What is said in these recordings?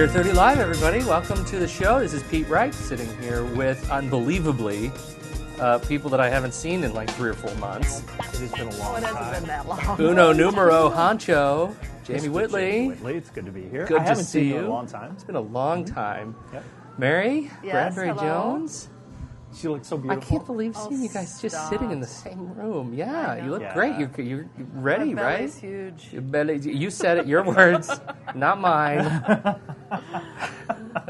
Beer 30 Live, everybody. Welcome to the show. This is Pete Wright sitting here with, unbelievably, people that I haven't seen in like 3 or 4 months. It has been a long It time. hasn't been that long. Uno numero honcho, Jamie Mr. Whitley. Jamie Whitley. It's good to be here. Good I to haven't see seen you. you in a long time. It's been a long time. Yep. Mary Yes, Bradbury hello. Jones. She looks so I beautiful. can't believe Oh, seeing you guys just stop. sitting in the same room. Yeah, I know. you look Yeah. great. You're ready, My right? belly's huge. Your belly, you said it. Your words, not mine.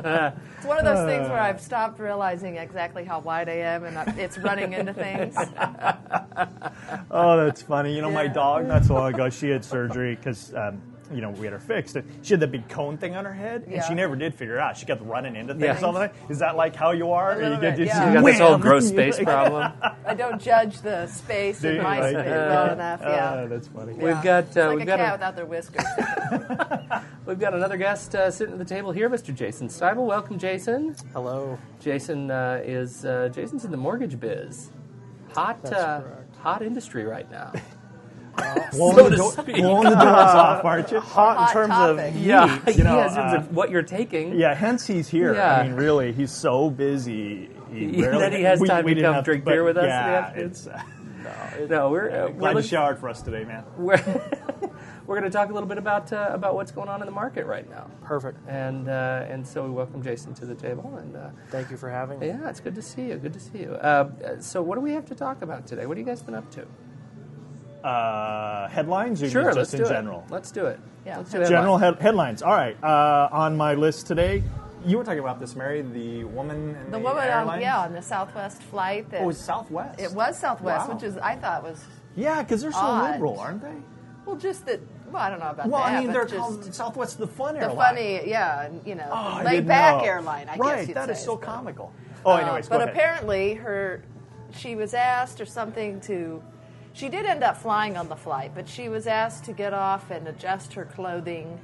It's one of those things where I've stopped realizing exactly how wide I am, and it's running into things. Oh, that's funny. You know, my Yeah. dog, not so long ago, she had surgery because, we had her fixed. And she had that big cone thing on her head, and Yeah. she never did figure it out. She kept running into things Yeah. all the time. Is that like how you are? A little You get bit, just yeah. You got this whole wham! gross space problem. I don't judge the space Do in you my like space it? well enough. Yeah. That's funny. Yeah. We've got It's like we've a got cat without their whiskers. we've got another guest sitting at the table here, Mr. Jason Steibel. Welcome, Jason. Hello. Jason Jason's in the mortgage biz. Hot correct. hot industry right now. Blowing So the to do- speak. blowing the doors off, aren't you? Hot in Hot terms topic. of Yeah, heat. You know, in terms of what you're taking. Yeah, hence he's here. Yeah. I mean, really, he's so busy. That he has time to didn't come have- drink but beer with us in the Yeah, afternoon? it's No, we're glad you looking- showered for us today, man. we're going to talk a little bit about what's going on in the market right now. Perfect. And so we welcome Jason to the table, and Thank you for having me. yeah, it's good to see you. Good to see you. So what do we have to talk about today? What have you guys been up to? Headlines or Sure, just let's in do general? it. Let's do it. Yeah. Let's do General headlines. headlines. All right. On my list today, you were talking about this, Mary, the woman in The the woman airlines? on the Southwest flight. That Oh, it was Southwest. it was Southwest, Wow. which is I thought was Yeah, because they're so Odd. liberal, aren't they? well just that. Well, I don't know about Well, that. I mean, but they're just called Southwest the fun the airline. funny, Oh, I laid didn't back know. airline. I right, guess you'd that say is so but- comical. Oh, anyways, but go ahead. apparently she was asked or something to. She did end up flying on the flight, but she was asked to get off and adjust her clothing,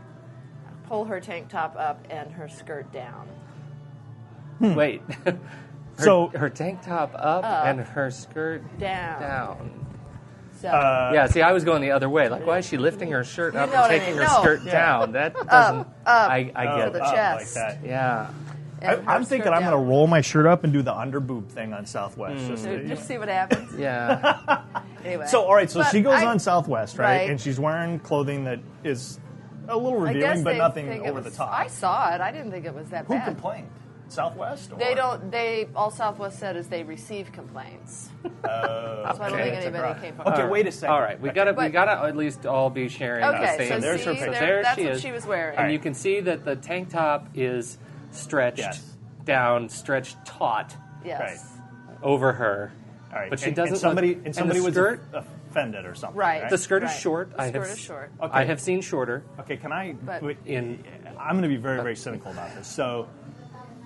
pull her tank top up and her skirt down. Wait. So- her tank top up and her skirt Down. down. So Yeah, see, I was going the other way. Like, why is she lifting her shirt You up know and what I taking mean. her No. skirt Yeah. down? That doesn't. I get to the it. Up chest. like that. Yeah. and her I'm thinking skirt I'm going to down. roll my shirt up and do the underboob thing on Southwest. Hmm. Just see what happens. Yeah. Anyway. So, all right, so But she goes I- on Southwest, right? Right. And she's wearing clothing that is a little I guess revealing, but they nothing think it over was- the top. I saw it. I didn't think it was that Who bad. complained? Southwest? Or? They don't. All Southwest said is they receive complaints. So I don't okay. think anybody came forward. Okay, wait a second. All right, we Okay. gotta But- at least all be sharing the Okay, same. so there's her see, picture. there that's she what is. she was wearing. And you can see that the tank top is stretched Yes. down, stretched taut Yes. Right. over her. All right, But she and, doesn't And somebody, look- and somebody the was skirt, offended or something. Right. the skirt is Right. short. The skirt is short. Okay. I have seen shorter. Okay, can I? But- wait, In- I'm going to be very, very cynical about this.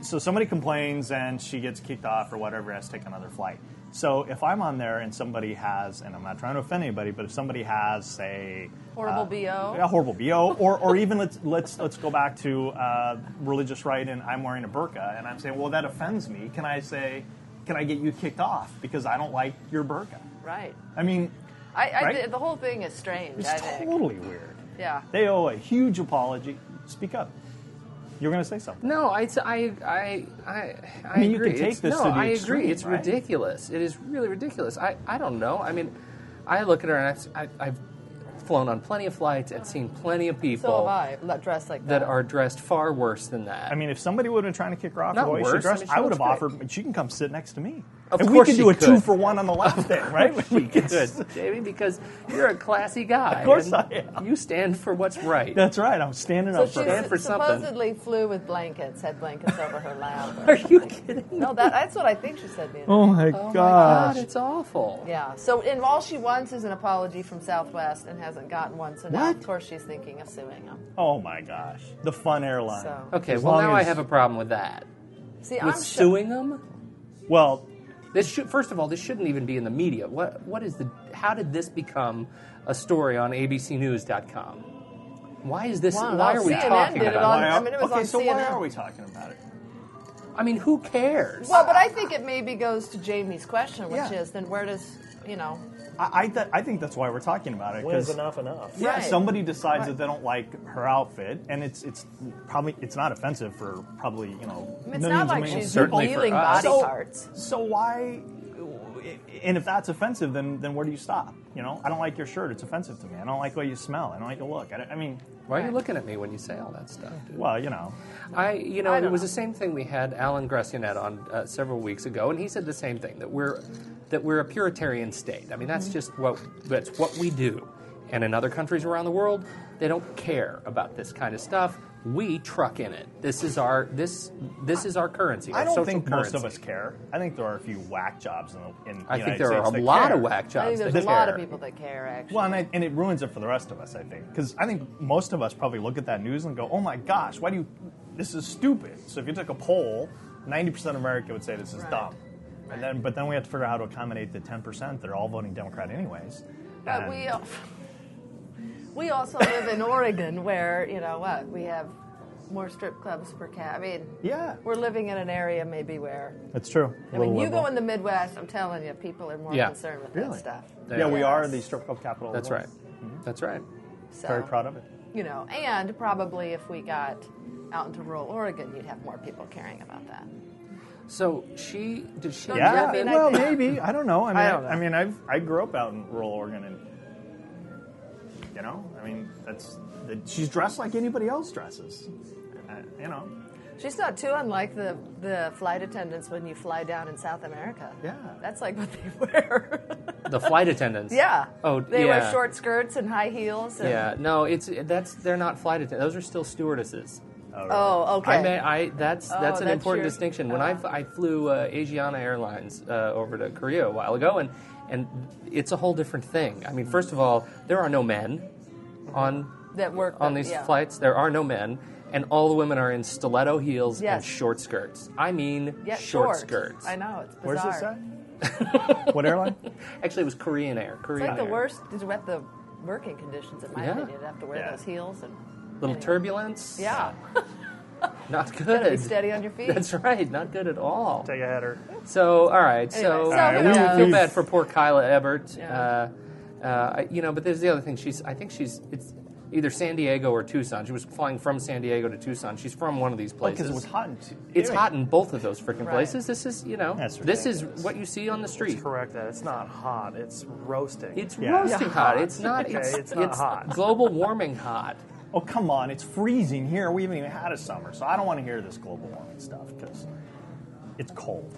So somebody complains and she gets kicked off or whatever, has to take another flight. So if I'm on there and somebody has, and I'm not trying to offend anybody, but if somebody has, say, Horrible BO. yeah, horrible BO, or even let's go back to religious right, and I'm wearing a burqa, and I'm saying, well, that offends me. Can I get you kicked off because I don't like your burqa? Right. I mean, Right? The whole thing is strange. I it's think. totally weird. Yeah. They owe a huge apology. Speak up. You're going to say something. No, I mean, you agree. can take It's- this no, to the I extreme, agree. It's right? ridiculous. It is really ridiculous. I don't know. I mean, I look at her and I've flown on plenty of flights and seen plenty of people So have I, dressed like that. that are dressed far worse than that. I mean, if somebody would have been trying to kick her off Not the way she worse. dressed, I mean, she I would have looks offered. She can come sit next to me. Of and course we could she do a could. 2-for-1 on the left thing, right? We could- Good, Jamie, because you're a classy guy. Of course and I am. You stand for what's right. That's right. I'm standing so up for she her. stand for something. supposedly flew with blankets, had blankets over her lap. Are you kidding? No, that's what I think she said. The other Oh my Oh my gosh! God, it's awful. Yeah. So, and all she wants is an apology from Southwest, and hasn't gotten one. So now, What? of course, she's thinking of suing them. Oh my gosh! The fun airline. So- Okay, As well long now I as- have a problem with that. See, With I'm suing them? Well, First of all, this shouldn't even be in the media. How did this become a story on abcnews.com? Why is this? Wow, why no, are we CNN talking did it about on- it? I mean, it was okay, on so why CNN. are we talking about it? I mean, who cares? Well, but I think it maybe goes to Jamie's question, which Yeah. is then where does, I think that's why we're talking about it. When's 'cause- enough? Yeah, Right. somebody decides Right. that they don't like her outfit, and it's probably it's not offensive for probably it's millions not and like millions she's of Certainly people. for revealing us. body parts. So why? And if that's offensive, then where do you stop? I don't like your shirt. It's offensive to me. I don't like the way you smell. I don't like the look. I mean, Why are you looking at me when you say all that stuff, dude? well, I it don't was know. the same thing we had Alan Gressianet on several weeks ago, and he said the same thing, that we're a Puritarian state. I mean, that's just that's what we do. And in other countries around the world, they don't care about this kind of stuff. We truck in it. This is our currency. I our don't social think currency. most of us care. I think there are a few whack jobs in the I United think there are States a that lot care. of whack I jobs think that there's a lot care. of people that care, actually. Well, and it ruins it for the rest of us, I think. Because I think most of us probably look at that news and go, oh my gosh, this is stupid. So if you took a poll, 90% of America would say this is Right. dumb. But then we have to figure out how to accommodate the 10% that are all voting Democrat anyways. But And- we also live in Oregon where, we have more strip clubs per cap. I mean, Yeah, we're living in an area maybe where, that's true. I mean, you go in the Midwest, I'm telling you, people are more Yeah. concerned with Really? that stuff. Yeah, we are Yes. the strip club capital. of That's the right. world. That's right. So, Very proud of it. And probably if we got out into rural Oregon, you'd have more people caring about that. So did she Don't Yeah, judge me, well, I think- maybe. I don't know. I don't know. I mean, I grew up out in rural Oregon, and she's dressed like anybody else dresses. She's not too unlike the flight attendants when you fly down in South America. Yeah. That's like what they wear. The flight attendants. Yeah. Oh, They yeah. wear short skirts and high heels. And, Yeah. No, they're not flight attendants. Those are still stewardesses. Oh, okay. That's an that's important your- distinction. When I flew Asiana Airlines over to Korea a while ago, and it's a whole different thing. I mean, first of all, there are no men on that work on these flights. There are no men, and all the women are in stiletto heels and Yes. short skirts. I mean, Yeah, short skirts. I know, it's Where's bizarre. this at? What airline? Actually, it was Korean Air. It's Korean like the Air. worst is what the working conditions, in my Yeah. opinion. You have to wear Yeah. those heels and Little turbulence. yeah, Not be good. steady on your feet. That's right. Not good at all. Take a header. So, all right. Anyway, So, so, I you know, feel bad for poor Kyla Ebert. Yeah. But there's the other thing. It's either San Diego or Tucson. She was flying from San Diego to Tucson. She's from one of these places. Because it was hot. It's hot in both of those freaking Right. places. This is, That's this is ridiculous. what you see on the street. Correct that. It's not hot. It's roasting. It's Yeah. roasting Yeah. hot. It's not. Okay, It's, it's not hot. global warming hot. Oh, come on. It's freezing here. We haven't even had a summer. So I don't want to hear this global warming stuff because it's cold.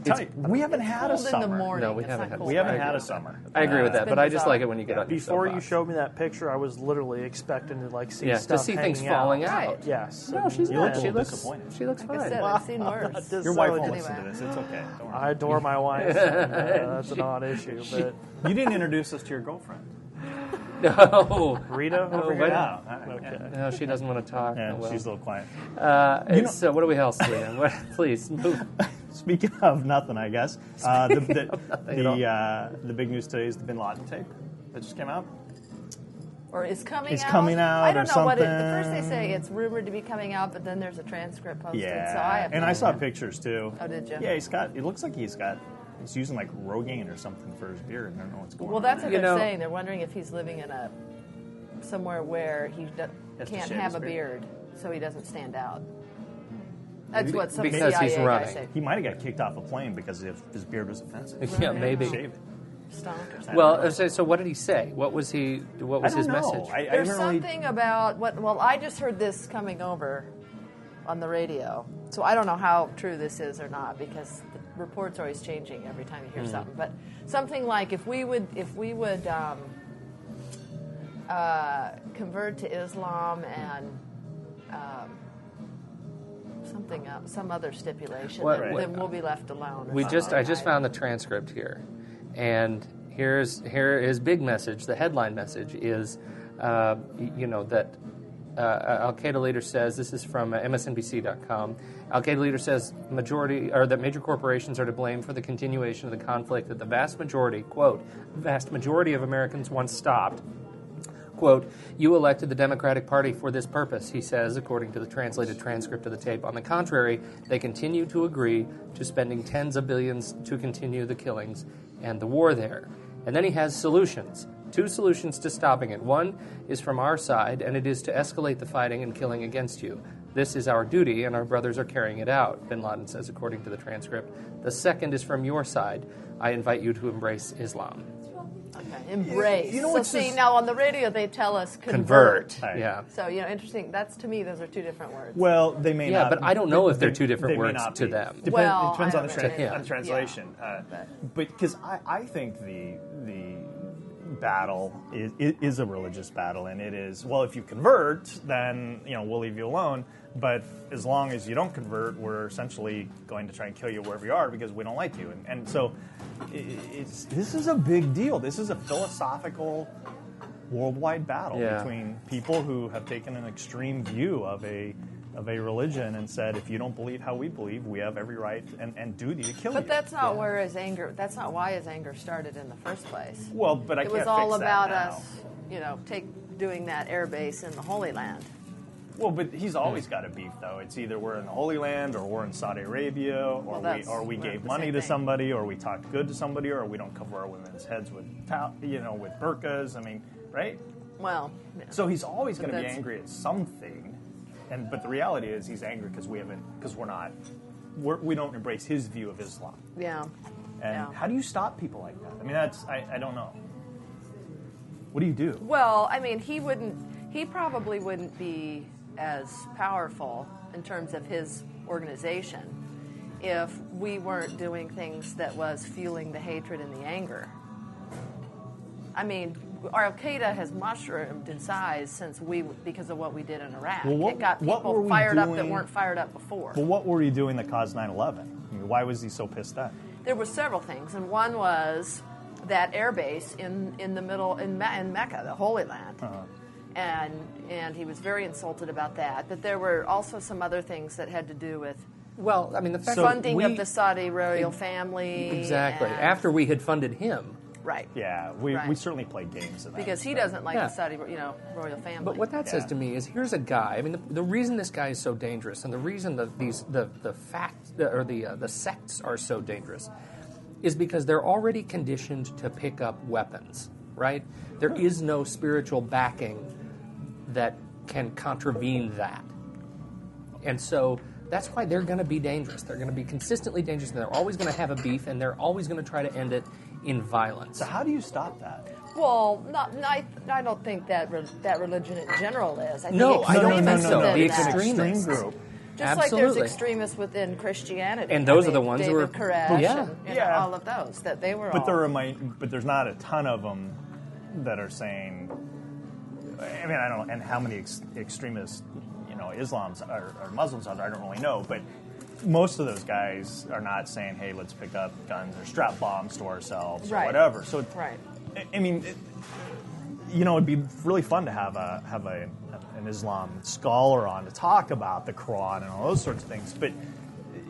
Tell you, we haven't had a Cold in summer. the morning. No, we It's haven't not had- cold We haven't right had now. a summer. I agree with that, been but I just bizarre. like it when you get on your Before you soapbox. showed me that picture, I was literally expecting to see Yeah, to stuff see things hanging falling out. Right. Yes. No, she's You look not. a She little looks disappointed. She looks Like I fine. said, I've seen worse. Just Your wife so won't it- listen to this. It's okay. Don't worry. I adore my wife. And, that's an odd issue, but You didn't introduce us to your girlfriend. No. Rita over wait. here. No. Okay. No, she doesn't want to talk. Yeah, Oh, well. she's a little quiet. So what do we else doing? Please move. Speaking of nothing, I guess. The nothing at big news today is the Bin Laden tape that just came out. Or is coming It's out. coming out I don't or know what it. At first something. they say it's rumored to be coming out, but then there's a transcript posted. So I Yeah, have and no I saw idea. pictures too. Oh, did you? Yeah, it looks like he's using like Rogaine or something for his beard. I don't know what's going Well, on. that's what You they're know- saying. They're wondering if he's living in somewhere where he Has to can't shave have his a beard. beard, so he doesn't stand out. That's what some Because CIA he's guy running. said. He might have got kicked off a plane because his beard was offensive. Yeah, maybe. Shave it. Stoned or something. Well, so what did he say? What was he? What was I his don't know. message? I There's haven't really- something about what. Well, I just heard this coming over on the radio, so I don't know how true this is or not because the report's always changing every time you hear Hmm. something. But something like if we would convert to Islam and something else, some other stipulation, What- then we'll be left alone. or I just something. found the transcript here, and here is big message. The headline message is, that Al Qaeda leader says, this is from MSNBC.com. Al Qaeda leader says that major corporations are to blame for the continuation of the conflict that the vast majority, quote, vast majority of Americans once stopped. Quote, "You elected the Democratic Party for this purpose," he says, according to the translated transcript of the tape. On the contrary, they continue to agree to spending tens of billions to continue the killings and the war there. And then he has solutions. 2 solutions to stopping it. One is from our side, and it is to escalate the fighting and killing against you. This is our duty, and our brothers are carrying it out, bin Laden says, according to the transcript. The second is from your side. I invite you to embrace Islam. Okay, embrace. You know so what's see, just- now on the radio they tell us convert. Right. Yeah. So, interesting. That's, to me, those are 2 different words. Well, they may Yeah, not. but I don't know if they're 2 different they may words not to be. them. Well, It depends I on the, don't know. on the translation. Yeah. But because I think the battle is a religious battle, and it is, well, if you convert, then we'll leave you alone. But as long as you don't convert, we're essentially going to try and kill you wherever you are because we don't like you. And so this is a big deal. This is a philosophical worldwide battle Yeah. between people who have taken an extreme view of a religion and said, if you don't believe how we believe, we have every right and duty to kill you. But that's not where his anger. That's not why his anger started in the first place. Well, but I It can't was all fix about that now. us, doing that air base in the Holy Land. Well, but he's always got a beef, though. It's either we're in the Holy Land, or we're in Saudi Arabia, or we gave the money same to thing. somebody, or we talked good to somebody, or we don't cover our women's heads with with burqas. I mean, right? Well, yeah. So he's always But going to be that's- angry at something, but the reality is he's angry because we don't embrace his view of Islam. Yeah. And Yeah. how do you stop people like that? I mean, I don't know. What do you do? Well, I mean, he probably wouldn't be as powerful in terms of his organization if we weren't doing things that was fueling the hatred and the anger. I mean, Al Qaeda has mushroomed in size because of what we did in Iraq. Well, It got what were people we fired up that doing- weren't fired up before. Well, what were you doing that caused 9/11? I mean, why was he so pissed then? There were several things, and one was that air base in the middle in Mecca, the Holy Land, and he was very insulted about that. But there were also some other things that had to do with Well, I mean, the fact So that funding we, of the Saudi royal family. Exactly. and- After we had funded him. right, Yeah, we Right. certainly played games in that. because he respect. doesn't like Yeah. the Saudi royal family. But what that says Yeah. to me is, here's a guy. I mean, the reason this guy is so dangerous, and the reason that the sects are so dangerous, is because they're already conditioned to pick up weapons. Right? There is no spiritual backing that can contravene that, and so that's why they're going to be dangerous. They're going to be consistently dangerous, and they're always going to have a beef, and they're always going to try to end it in violence. So how do you stop that? Well, I don't think that that religion in general is. I think No, I don't think extremists so. within The that. extremists. Extreme group. Just like Absolutely. there's extremists within Christianity. And those I are the mean, ones who David are- Koresh Yeah. and Yeah. all of those, that they were But all... but there's not a ton of them that are saying. I mean, I don't know, and how many extremists, Islam's or Muslims are there, I don't really know, but most of those guys are not saying, "Hey, let's pick up guns or strap bombs to ourselves or Right. whatever." So, Right. I mean, it'd be really fun to have an Islam scholar on to talk about the Quran and all those sorts of things, but.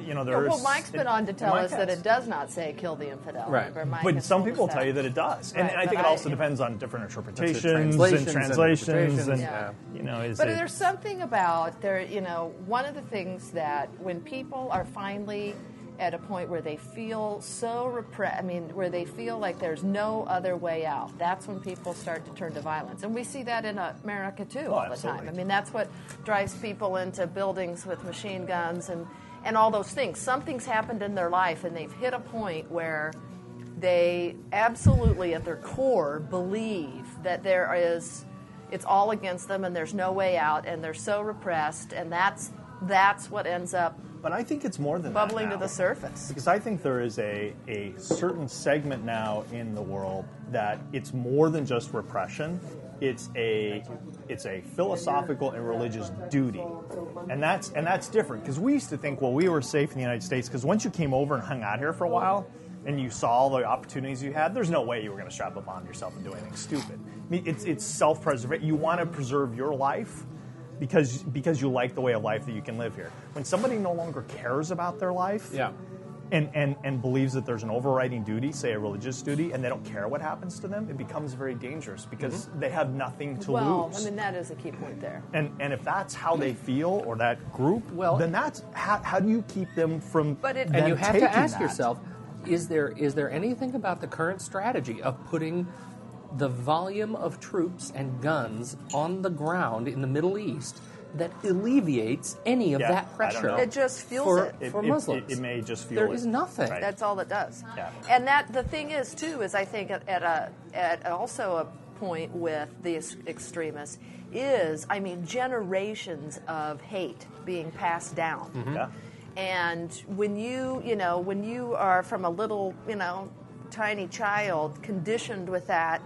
There's. Well, Mike's been on to tell Mike us that has. it does not say kill the infidel. Right. Remember, Mike But has some told us people tell you that it does, and Right, I think but it also I- depends on different interpretations translations and and translations, and interpretations, But there's something about there, one of the things that when people are finally at a point where they feel so repressed, where they feel like there's no other way out, that's when people start to turn to violence. And we see that in America too all the absolutely. time. That's what drives people into buildings with machine guns and all those things. Something's happened in their life and they've hit a point where they absolutely at their core believe that it's all against them and there's no way out and they're so repressed, and that's what ends up But I think it's more than bubbling that to now. the surface. Because I think there is a certain segment now in the world that it's more than just repression. It's a philosophical and religious duty, and that's different. Because we used to think, well, we were safe in the United States because once you came over and hung out here for a while, and you saw all the opportunities you had, there's no way you were going to strap a bomb to yourself and do anything stupid. I mean, it's self-preservation. You want to preserve your life because you like the way of life that you can live here. When somebody no longer cares about their life, Yeah. and believes that there's an overriding duty, say a religious duty, and they don't care what happens to them, it becomes very dangerous because they have nothing to Well, lose. I mean, that is a key point there. And if that's how they feel, or that group, Well- then that's how do you keep them from? But it- them And you have to taking ask that? yourself, is there anything about the current strategy of putting the volume of troops and guns on the ground in the Middle East that alleviates any of Yeah, that I don't pressure? know. It just fuels for, it. for Muslims. It may just feel There it. is nothing. Right. That's all it does. Yeah. And that the thing is too is I think at also a point with the extremists is I mean generations of hate being passed down. Yeah. And when you are from a little tiny child conditioned with that.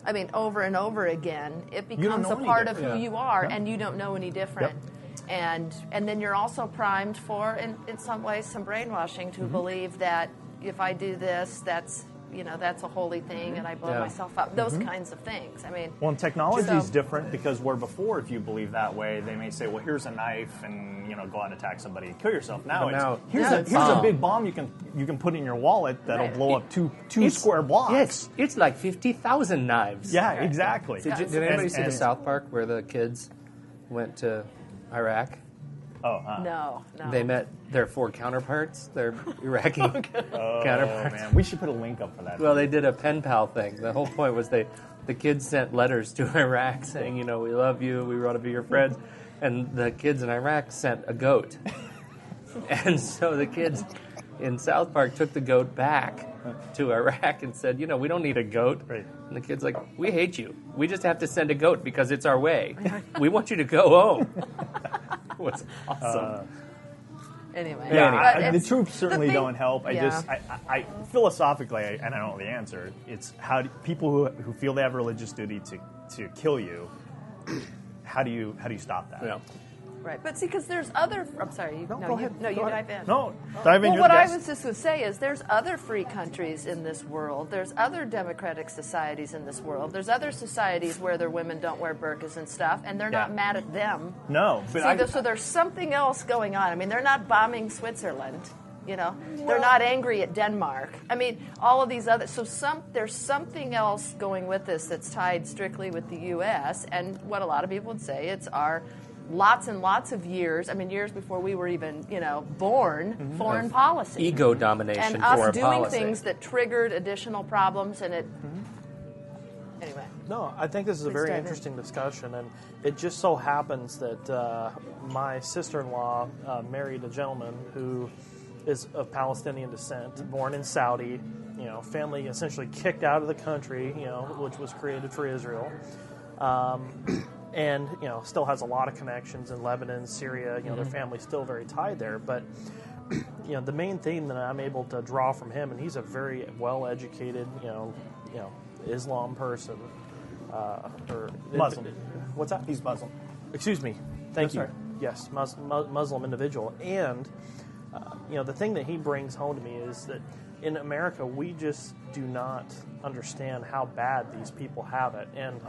I mean, over and over again, it don't becomes know a any part of different. who Yeah. you are, Yeah. and you don't know any different. And then you're also primed for, in some ways, some brainwashing to believe that if I do this, that's a holy thing, and I blow Yeah. myself up. Those kinds of things. I mean, Well, and technology is So- different because where before, if you believe that way, they may say, "Well, here's a knife, and go out and attack somebody and kill yourself." Now, But now- here's Now a it's here's a bomb. big bomb you can put in your wallet that'll Right. blow up two It's- square blocks. Yes, it's like 50,000 knives. Yeah, exactly. Did anybody see the And- South Park where the kids went to Iraq? Oh, no. They met their 4 counterparts, their Iraqi oh counterparts. man, we should put a link up for that. Well, they did a pen pal thing. The whole point was the kids sent letters to Iraq saying, we love you, we want to be your friends. And the kids in Iraq sent a goat. And so the kids in South Park took the goat back to Iraq and said, we don't need a goat. Right. And the kid's like, we hate you. We just have to send a goat because it's our way. We want you to go home. It was awesome. Anyway, Yeah, but the it's- troops certainly the thing- don't help. yeah. I philosophically, and I don't know the answer. It's how do people who feel they have a religious duty to kill you. How do you stop that? Yeah. Right, but see, because there's other. I'm sorry. You, No, no, go you, ahead. no, you Go dive ahead. in. No, dive in. Well, You're what the I guest. was just going to say is there's other free countries in this world. There's other democratic societies in this world. There's other societies where their women don't wear burqas and stuff, and they're not Yeah. mad at them. No, but So there's something else going on. I mean, they're not bombing Switzerland. They're not angry at Denmark. I mean, all of these other. So there's something else going with this that's tied strictly with the U.S. And what a lot of people would say it's our lots and lots of years. I mean, years before we were even born. Foreign policy Ego domination, and us foreign doing policy. things that triggered additional problems. And it. Anyway. No, I think this is a Please very dive in. interesting discussion, and it just so happens that my sister-in-law married a gentleman who is of Palestinian descent, born in Saudi. Family essentially kicked out of the country, which was created for Israel, and still has a lot of connections in Lebanon, Syria. Their family's still very tied there, but. The main thing that I'm able to draw from him, and he's a very well-educated, Islam person, or Muslim. What's that? He's Muslim. Excuse me. Thank That's you. Yes, Muslim individual, and the thing that he brings home to me is that in America we just do not understand how bad these people have it, and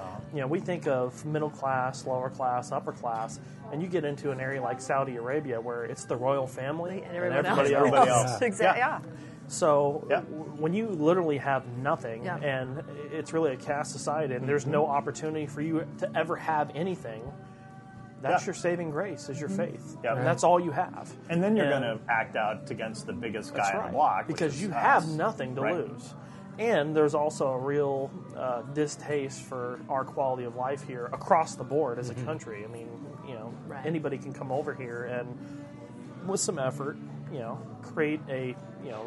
we think of middle class, lower class, upper class, and you get into an area like Saudi Arabia where it's the royal family And everyone everybody else. Exactly. Yeah. So Yeah. when you literally have nothing, Yeah. and it's really a caste society, and there's no opportunity for you to ever have anything, that's Yeah. your saving grace, is your faith. Yeah. And that's all you have. And then you're And- going to act out against the biggest guy That's on right. the block. which Because is you us. have nothing to Right. lose. And there's also a real distaste for our quality of life here across the board as a country. I mean, Right. anybody can come over here and, with some effort, create a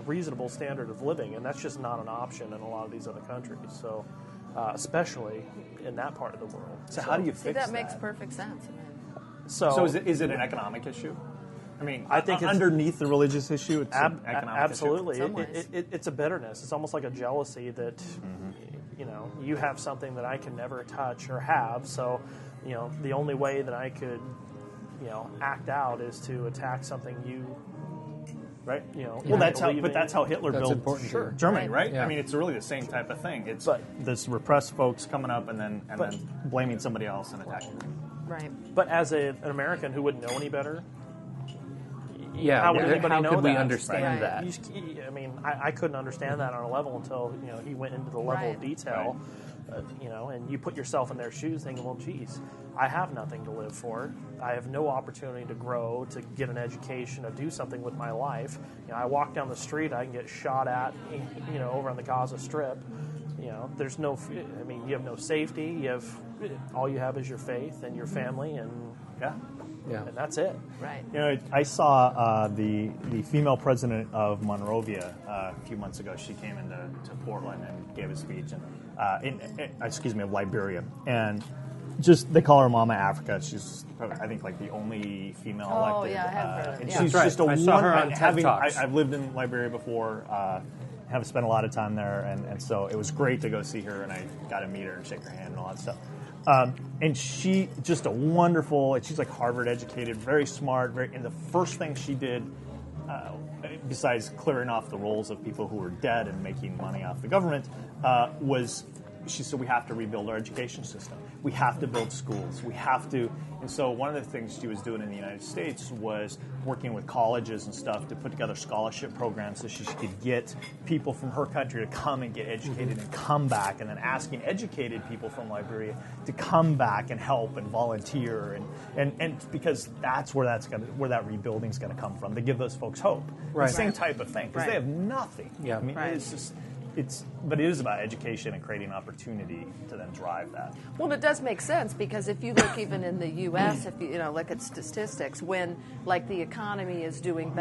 reasonable standard of living, and that's just not an option in a lot of these other countries. So, especially in that part of the world. So how do you See, fix that makes perfect sense. I mean, So is it an economic issue? I mean, I think it's- underneath the religious issue, it's an economic absolutely. In some ways. It's a bitterness. It's almost like a jealousy that you have something that I can never touch or have. So, the only way that I could act out is to attack something you. right? Well, Well, that's how. believe But in. that's how Hitler That's built important to you. Germany, Right. right? Yeah. I mean, it's really the same type of thing. It's But- this repressed folks coming up and then But- blaming somebody else and attacking them. right. But as an American who wouldn't know any better, Yeah, how would how anybody know could we that? understand Right. that? I mean, I couldn't understand that on a level until he went into the level of Right. detail. And you put yourself in their shoes, thinking, well, geez, I have nothing to live for. I have no opportunity to grow, to get an education, to do something with my life. I walk down the street, I can get shot at, over on the Gaza Strip. There's no. I mean, you have no safety. All you have is your faith and your family, and Yeah. and that's it. Right. I saw the female president of Monrovia a few months ago. She came into Portland and gave a speech, and of Liberia, and just they call her Mama Africa. She's I think like the only female Oh, elected. yeah, I have heard. And Yeah. she's That's right. just a I saw her one- on TED having, Talks. I've lived in Liberia before. Have spent a lot of time there, and so it was great to go see her, and I got to meet her and shake her hand and all that stuff. And she just a wonderful. She's like Harvard educated, very smart. And the first thing she did, besides clearing off the rolls of people who were dead and making money off the government, was she said we have to rebuild our education system. We have to build schools. We have to. And so one of the things she was doing in the United States was working with colleges and stuff to put together scholarship programs so she could get people from her country to come and get educated and come back, and then asking educated people from Liberia to come back and help and volunteer, and because that's where that rebuilding's going to come from, to give those folks hope. Right. The same type of thing, because Right. they have nothing. Yeah. I mean, Right. but it is about education and creating opportunity to then drive that. Well, it does make sense, because if you look even in the U.S., if you look at statistics, when like the economy is doing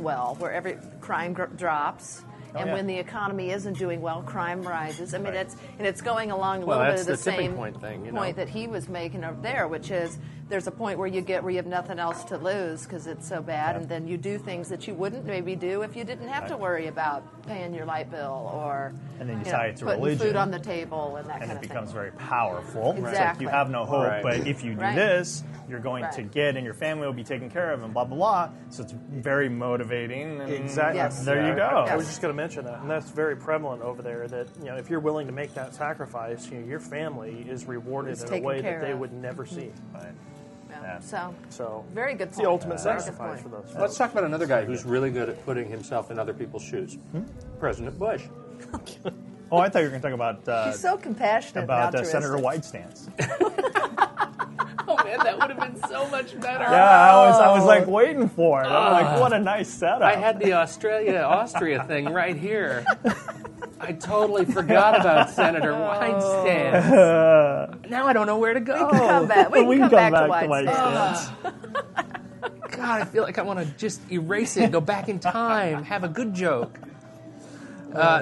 well, where every crime drops, and yeah. when the economy isn't doing well, crime rises. I mean, Right. it's going along a Well, little bit that's of the the tipping same point thing, point that he was making over there, which is there's a point where you have nothing else to lose because it's so bad, Yeah. and then you do things that you wouldn't maybe do if you didn't have to worry about paying your light bill or And then you tie it to putting religion. food on the table and that And kind it of becomes thing. very powerful. It's like Exactly. you have no hope, Right. but if you do Right. this, you're going to Right. get, and your family will be taken care of, and blah, blah, blah. So it's very motivating. And Exactly. Yes. There you go. I was just going to mention that, and that's very prevalent over there. That if you're willing to make that sacrifice, your family is rewarded It's in a taken way care that they of. would never see. Right. Yeah. Yeah. So So very good it's point. the ultimate Very good sacrifice point. for those. Let's talk about another guy who's really good at putting himself in other people's shoes. President Bush. Oh, I thought you were going to talk about He's so compassionate about and altruistic. Senator Whitestance. Oh man, that would have been so much better. Yeah, I was like waiting for it. I'm like, what a nice setup. I had the Austria thing right here. I totally forgot about Senator Weinstein. Now I don't know where to go. Come back. We can come back to Whitestance. God, I feel like I want to just erase it, go back in time, have a good joke.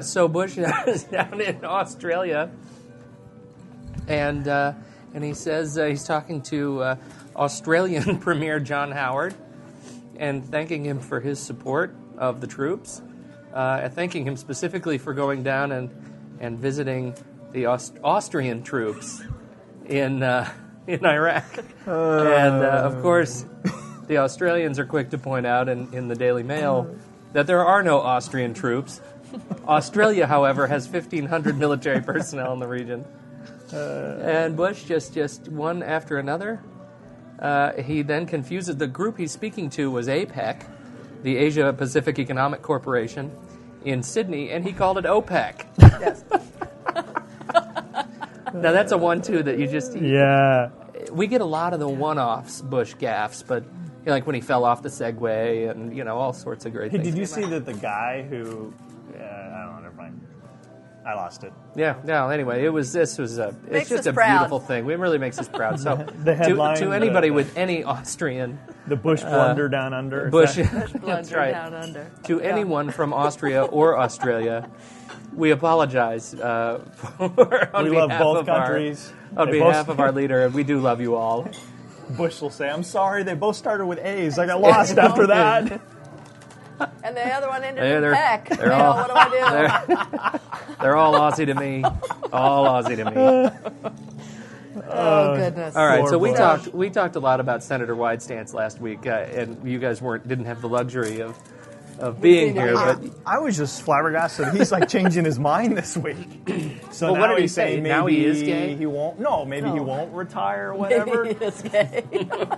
So Bush is down in Australia, and he says he's talking to Australian Premier John Howard and thanking him for his support of the troops, thanking him specifically for going down and visiting the Austrian troops in Iraq. And of course, the Australians are quick to point out in the Daily Mail that there are no Austrian troops. Australia, however, has 1,500 military personnel in the region. And Bush, just one after another, he then confuses the group he's speaking to was APEC, the Asia Pacific Economic Corporation, in Sydney, and he called it OPEC. Yes. Now that's a 1-2 that you just... Yeah. We get a lot of the one-offs Bush gaffes, but like when he fell off the Segway and all sorts of great Hey, things. did you see that the guy who... I don't know, never mind. I lost it. Yeah. No. Anyway, it's Makes just us a proud. beautiful thing. It really makes us proud. So The headline, to anybody the- with any Austrian The Bush blunder down under. is Bush, that- that's Blunder right. down under. To anyone from Austria or Australia, we apologize on We love behalf both of our- countries. on They behalf both- of our leader, and we do love you all. Bush will say, I'm sorry, they both started with A's. I got lost after that. And the other one ended Yeah, in they're- peck. they're Well, all- what do I do? They're all Aussie to me. All Aussie to me. Oh, goodness. All right, Poor so Bush. we talked a lot about Senator Weinstance last week, and you guys didn't have the luxury of of being here. But I was just flabbergasted. He's like changing his mind this week. So Well, now what did he he's say? saying maybe Now he is gay? He won't. No, maybe he won't retire or whatever. Maybe he is gay.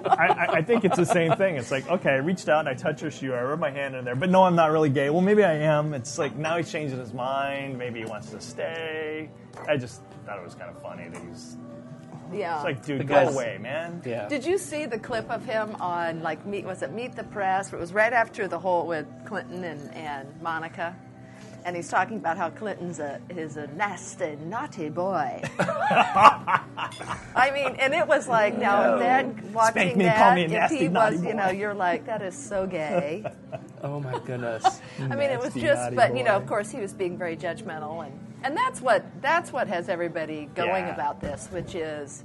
I think it's the same thing. It's like, okay, I reached out and I touched her shoe. I rubbed my hand in there, but no, I'm not really gay. Well, maybe I am. It's like now he's changing his mind. Maybe he wants to stay. I just thought it was kind of funny that he's Yeah. it's like, dude, The go guy's- away, man. yeah. Did you see the clip of him on Meet the Press? It was right after the whole with Clinton and Monica, and he's talking about how Clinton's is a nasty, naughty boy. I mean, and it was like now then watching Spank me, that, call me a if nasty, he naughty was, boy. you're like, that is so gay. Oh my goodness. I mean, it was Nasty, just, naughty but boy. of course, he was being very judgmental, and that's what has everybody going Yeah. about this, which is,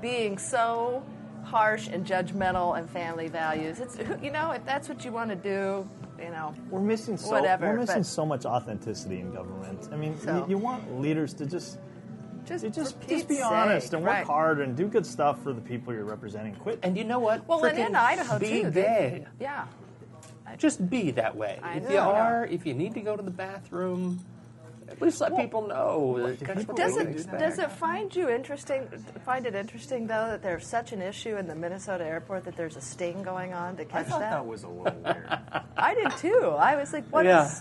being so harsh and judgmental and family values. It's if that's what you want to do, We're missing Whatever, we're missing but- so much authenticity in government. I mean, So- you want leaders to just for Pete's be honest sake, and work right. hard and do good stuff for the people you're representing. Quit. And you know what? Well, and in Frickin' Idaho be too. gay. Yeah. Just be that way. I If know. you are, if you need to go to the bathroom, at least let people know. That's what Does we it can expect. does it find it interesting though that there's such an issue in the Minnesota airport that there's a sting going on to I catch thought that? that was a little weird. I did too. I was like, what is? Yeah.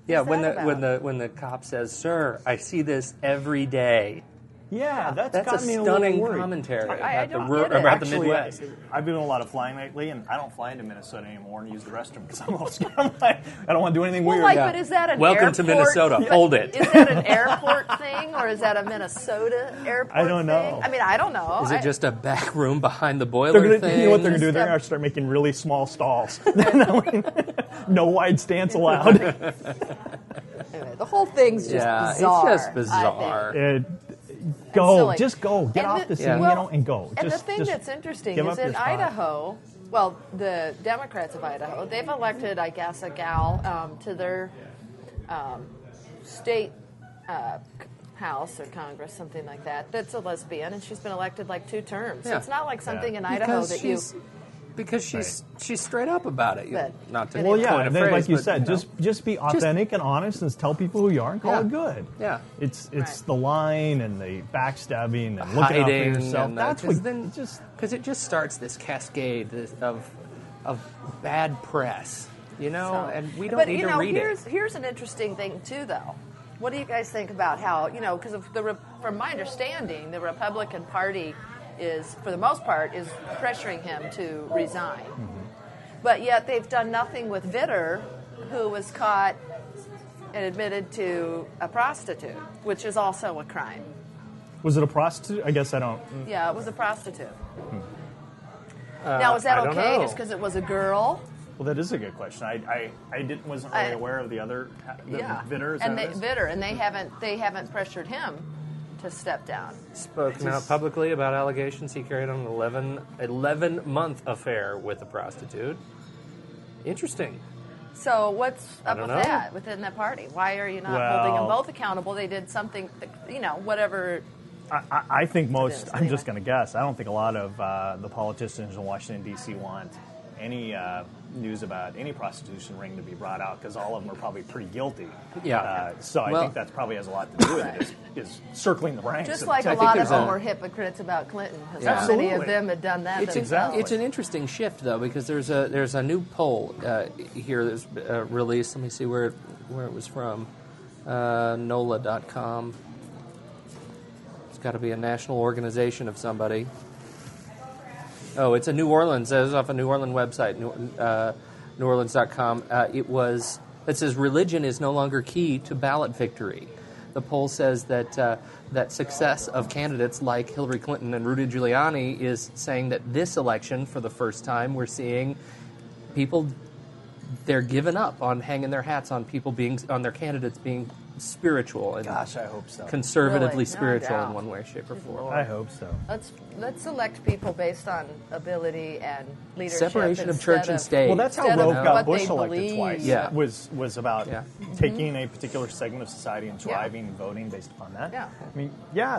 Yeah, What's when that when the cop says, "Sir, I see this every day." Yeah, That's got a me stunning a little worried. commentary I about don't get it. about the Actually, Midwest. I've been doing a lot of flying lately, and I don't fly into Minnesota anymore and use the restroom because I'm all scared. I'm like, I don't want to do anything Well, weird. like, Yeah. but is that an Welcome airport? to Minnesota. but Hold it. Is that an airport thing, or is that a Minnesota airport I don't know. thing? I mean, I don't know. Is it just a back room behind the boiler They're gonna, thing? you know what they're going to do? They're Step- going to start making really small stalls. No wide stance allowed. Anyway, the whole thing's just Yeah, bizarre. it's just bizarre. Go, silly. just go, get And off the the- scene, Yeah. and go. And Just- the thing just that's interesting give is up your in spot. Idaho, well, the Democrats of Idaho, they've elected, I guess, a gal to their state house or Congress, something like that, that's a lesbian, and she's been elected like 2 terms. So Yeah. it's not like something Yeah. in Idaho that you... Because she's straight up about it. But- Not to Well, coin yeah, a and then, phrase, like you but, said, know. just be authentic and honest and tell people who you are and call Yeah. it good. Yeah. It's Right. the lying and the backstabbing and looking out for hiding yourself. and That's because what then just because it just starts this cascade of bad press, So- and we don't but, need you to know, read here's an interesting thing too, though. What do you guys think about how because from my understanding, the Republican Party is, for the most part, is pressuring him to resign, but yet they've done nothing with Vitter, who was caught and admitted to a prostitute, which is also a crime. was it a prostitute? I guess I don't. Yeah, it was a prostitute. Now, is that I don't okay? know. Just because it was a girl? Well, that is a good question. I wasn't really aware of the other Vitter. Is and that what it is? Vitter, and they haven't pressured him to step down. Spoken out publicly about allegations he carried on an 11-month affair with a prostitute. Interesting. So what's I up with don't know. that within the party? Why are you not holding them Well- both accountable? They did something, whatever. I think most. is, I'm just anyway. going to guess. I don't think a lot of the politicians in Washington D.C. want any news about any prostitution ring to be brought out because all of them are probably pretty guilty. Yeah. So I Well- think that's probably has a lot to do with it. Is circling the ranks. Just and like a think lot of there's them a- were hypocrites about Clinton. Because Yeah. how many of Absolutely. them had done that It's themselves? it's an interesting shift though because there's a new poll here that's released. Let me see where it was from. NOLA.com. It's got to be a national organization of somebody. Oh, it's a New Orleans. It's off a New Orleans website, NewOrleans.com. It says religion is no longer key to ballot victory. The poll says that that success of candidates like Hillary Clinton and Rudy Giuliani is saying that this election, for the first time, we're seeing people, they're giving up on hanging their hats on on their candidates being spiritual and Gosh, I hope so. conservatively Really? No spiritual doubt. in one way, shape, or form. I hope so. Let's select people based on ability and leadership. Separation of instead church and state. Well, that's how Instead of Rove got what Bush they elected believe. twice. Yeah. Was about Yeah. taking a particular segment of society and driving voting based upon that. Yeah. I mean,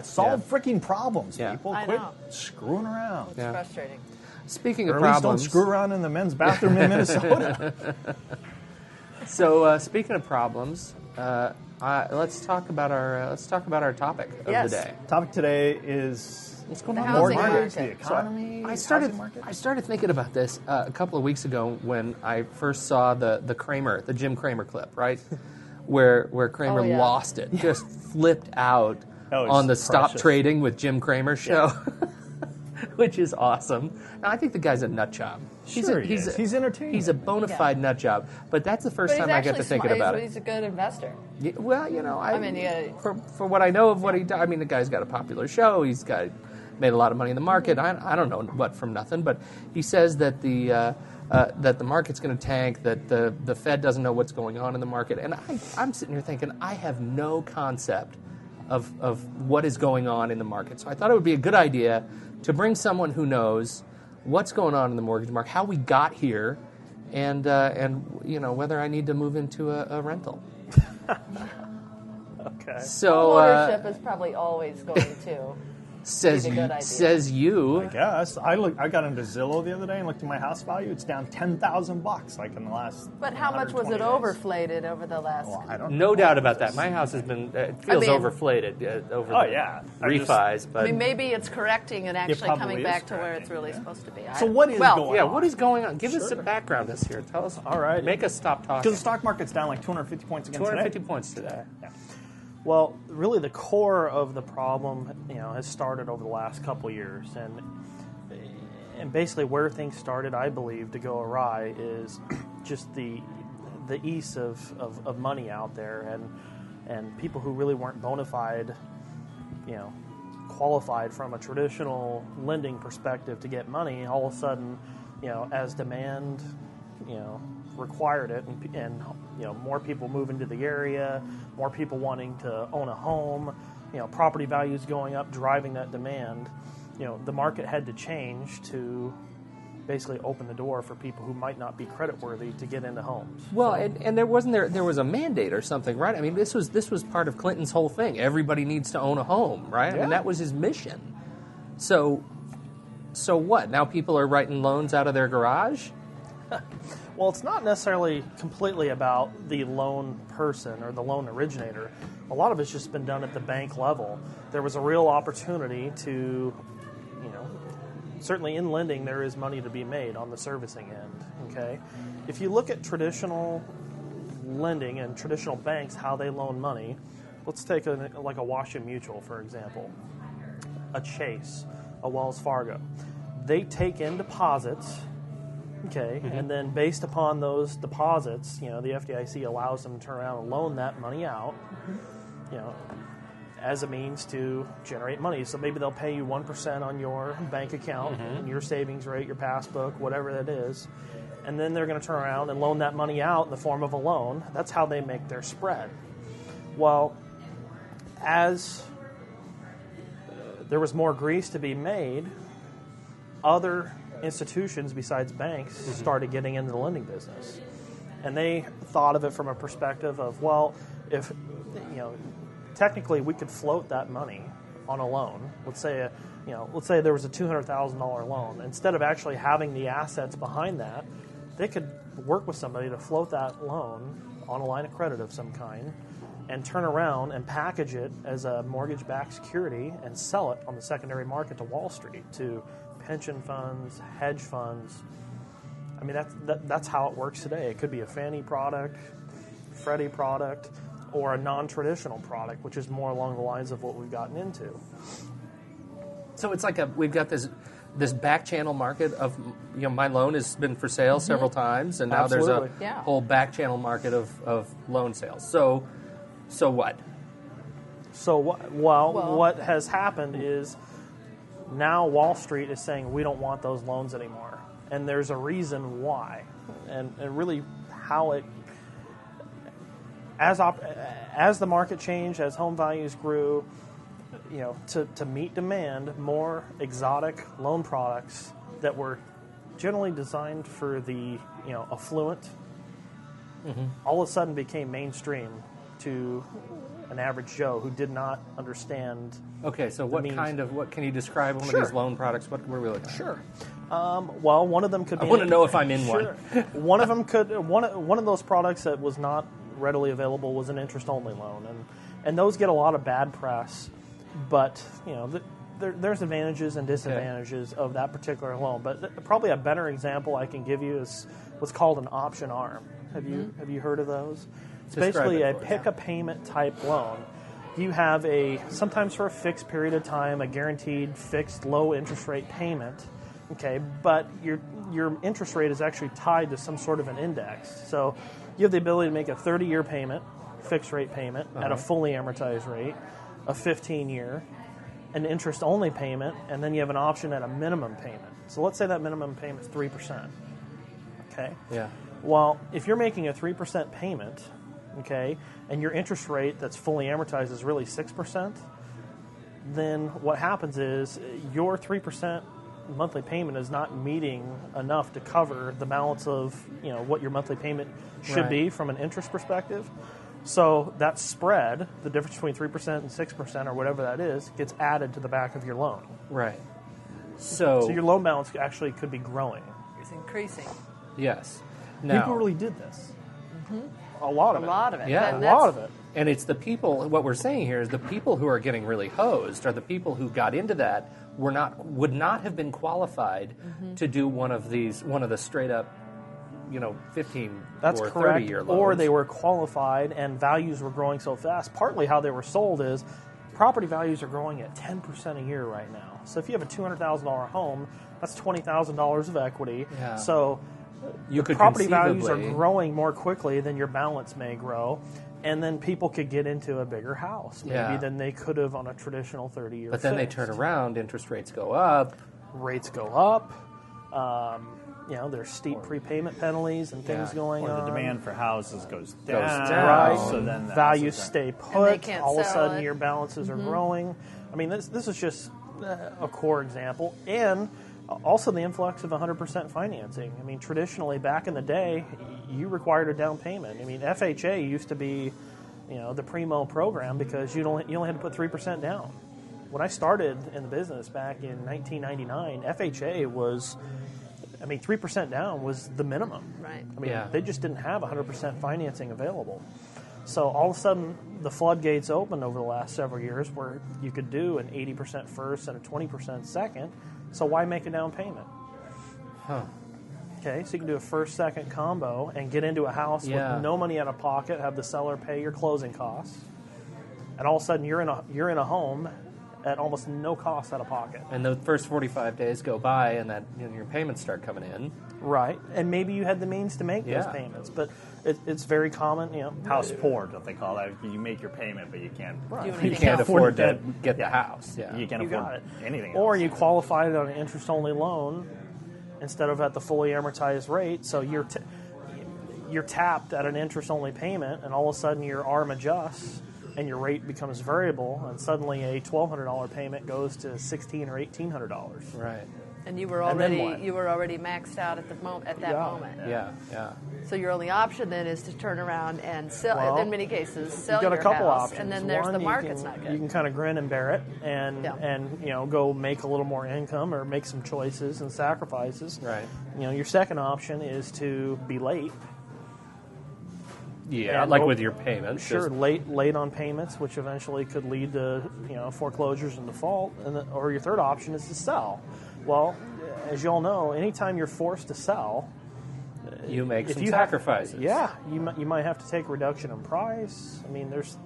solve freaking problems, Yeah. people. I Quit know. screwing around. Yeah. Frustrating. Speaking Or of at least don't problems, screw around in the men's bathroom in Minnesota. So speaking of problems, let's talk about our topic of Yes. the day. Topic today is What's going The on housing in the market. the economy. I started housing market? I started thinking about this a couple of weeks ago when I first saw the Jim Cramer clip, right, where Cramer Oh, yeah. lost it, just flipped out That was on the Stop precious. Trading with Jim Cramer show, which is awesome. Now I think the guy's a nut job. Sure he is. He's entertaining. He's a bona fide nut job, but that's the first But he's time I get actually to thinking smart. about it. He's a good investor. Yeah, well, you know, I mean, yeah. for what I know of what he does, I mean, the guy's got a popular show. He's made a lot of money in the market. I don't know what from nothing, but he says that the market's going to tank, that the Fed doesn't know what's going on in the market, and I'm sitting here thinking I have no concept of what is going on in the market. So I thought it would be a good idea to bring someone who knows what's going on in the mortgage market, how we got here, and you know whether I need to move into a rental. Okay. So Ownership is probably always going to. says be a good idea. says you. Yes, I got into Zillow the other day and looked at my house value. It's down $10,000 like in the last. But how much was 120 it days. overflated over the last? Well, I don't. No doubt about that. My house has been it feels mean- overflated over Oh, the yeah. refis, but I mean, maybe it's correcting and actually probably coming is back to where correcting, it's really yeah. supposed to be. So what is going yeah, on? what is going on? Give us some background this year. Tell us. All right. Make us stop talking. Because the stock market's down like 250 points again 250 today. points today. Well, really, the core of the problem, has started over the last couple years, and basically where things started, I believe, to go awry is just the ease of money out there, and people who really weren't bona fide, qualified from a traditional lending perspective to get money, all of a sudden, as demand, required it, and more people moving to the area, more people wanting to own a home, property values going up, driving that demand. The market had to change to basically open the door for people who might not be creditworthy to get into homes. Well, and there was a mandate or something, right? I mean, this was part of Clinton's whole thing. Everybody needs to own a home, right? I mean, Yeah. that was his mission. So what? Now people are writing loans out of their garage? Well, it's not necessarily completely about the loan person or the loan originator. A lot of it's just been done at the bank level. There was a real opportunity to, certainly in lending there is money to be made on the servicing end, okay? If you look at traditional lending and traditional banks, how they loan money, let's take like a Washington Mutual, for example, a Chase, a Wells Fargo. They take in deposits. Okay, and then based upon those deposits, the FDIC allows them to turn around and loan that money out, as a means to generate money. So maybe they'll pay you 1% on your bank account, your savings rate, your passbook, whatever that is, and then they're going to turn around and loan that money out in the form of a loan. That's how they make their spread. Well, as there was more grease to be made, other institutions besides banks started getting into the lending business, and they thought of it from a perspective of, well, if technically we could float that money on a loan. Let's say there was a $200,000 loan. Instead of actually having the assets behind that, they could work with somebody to float that loan on a line of credit of some kind and turn around and package it as a mortgage-backed security and sell it on the secondary market to Wall Street, to pension funds, hedge funds. I mean, that's how it works today. It could be a Fannie product, Freddie product, or a non-traditional product, which is more along the lines of what we've gotten into. So it's like we've got this back channel market of my loan has been for sale several times, and now Absolutely. there's a Yeah. whole back channel market of loan sales. So what? So what has happened is now Wall Street is saying we don't want those loans anymore, and there's a reason why, and really how it as the market changed, as home values grew, to meet demand, more exotic loan products that were generally designed for the affluent, all of a sudden became mainstream to an average Joe who did not understand. Okay, so what can you describe one of Sure. these loan products? What were we looking at? Sure. Well, one of them could be. I want to know if I'm in one. One of them could. One of those products that was not readily available was an interest-only loan, and those get a lot of bad press. But there's advantages and disadvantages of that particular loan. But probably a better example I can give you is what's called an option arm. Have you heard of those? It's basically a pick a payment type loan. You have sometimes for a fixed period of time, a guaranteed fixed low interest rate payment. Okay, but your interest rate is actually tied to some sort of an index. So you have the ability to make a 30-year payment, fixed rate payment, at a fully amortized rate, a 15-year, an interest-only payment, and then you have an option at a minimum payment. So let's say that minimum payment is 3%. Okay? Yeah. Well, if you're making a 3% payment, okay, and your interest rate that's fully amortized is really 6%, then what happens is your 3% monthly payment is not meeting enough to cover the balance of what your monthly payment should be from an interest perspective. So that spread, the difference between 3% and 6% or whatever that is, gets added to the back of your loan. Right. So your loan balance actually could be growing. It's increasing. Yes. Now, People really did this. A lot of it. A lot of it. Yeah. And A lot of it. And it's the people, what we're saying here is the people who are getting really hosed are the people who got into that would not have been qualified to do one of the straight up, 15 That's or correct. 30-year loans. Or they were qualified and values were growing so fast. Partly how they were sold is property values are growing at 10% a year right now. So if you have a $200,000 home, that's $20,000 of equity. Yeah. So you could property values are conceivably- growing more quickly than your balance may grow. And then people could get into a bigger house, maybe than they could have on a traditional 30-year. But then they fixed. turn around, interest rates go up. Rates go up. There's steep prepayment penalties and things going Or on. the demand for houses goes down. down. Right. So then the Values houses stay they put. can't All of a sell sudden, it. your balances are growing. I mean, this is just a core example. And also the influx of 100% financing. I mean, traditionally, back in the day, you required a down payment. I mean, FHA used to be, the primo program because you only had to put 3% down. When I started in the business back in 1999, FHA was, 3% down was the minimum. Right. I mean, Yeah. they just didn't have 100% financing available. So all of a sudden, the floodgates opened over the last several years where you could do an 80% first and a 20% second. So why make a down payment? Huh. Okay, so you can do a first, second combo and get into a house with no money out of pocket, have the seller pay your closing costs, and all of a sudden you're in a home at almost no cost out of pocket. And the first 45 days go by, and that your payments start coming in. Right, and maybe you had the means to make those payments, but it's very common, house poor, what they call that. You make your payment, but you can't. Do You anything can't else. afford to get the house. Yeah. You can't You afford got it. anything. Or else. you qualified on an interest-only loan instead of at the fully amortized rate, so you're tapped at an interest-only payment, and all of a sudden your ARM adjusts and your rate becomes variable, and suddenly a $1,200 payment goes to $1,600 or $1,800. Right. And you were And then already what? maxed out at that Yeah. moment. Yeah. So your only option then is to turn around and sell. Well, in many cases, sell You've got your a couple house, options. and then there's One, the market's not You good. can kind of grin and bear it, and Yeah. go make a little more income or make some choices and sacrifices. Right. Your second option is to be late. Yeah, And like with your payments. Sure, just- late on payments, which eventually could lead to foreclosures and default, or your third option is to sell. Well, as you all know, anytime you're forced to sell, you make if some you sacrifices. you might have to take a reduction in price. I mean, there's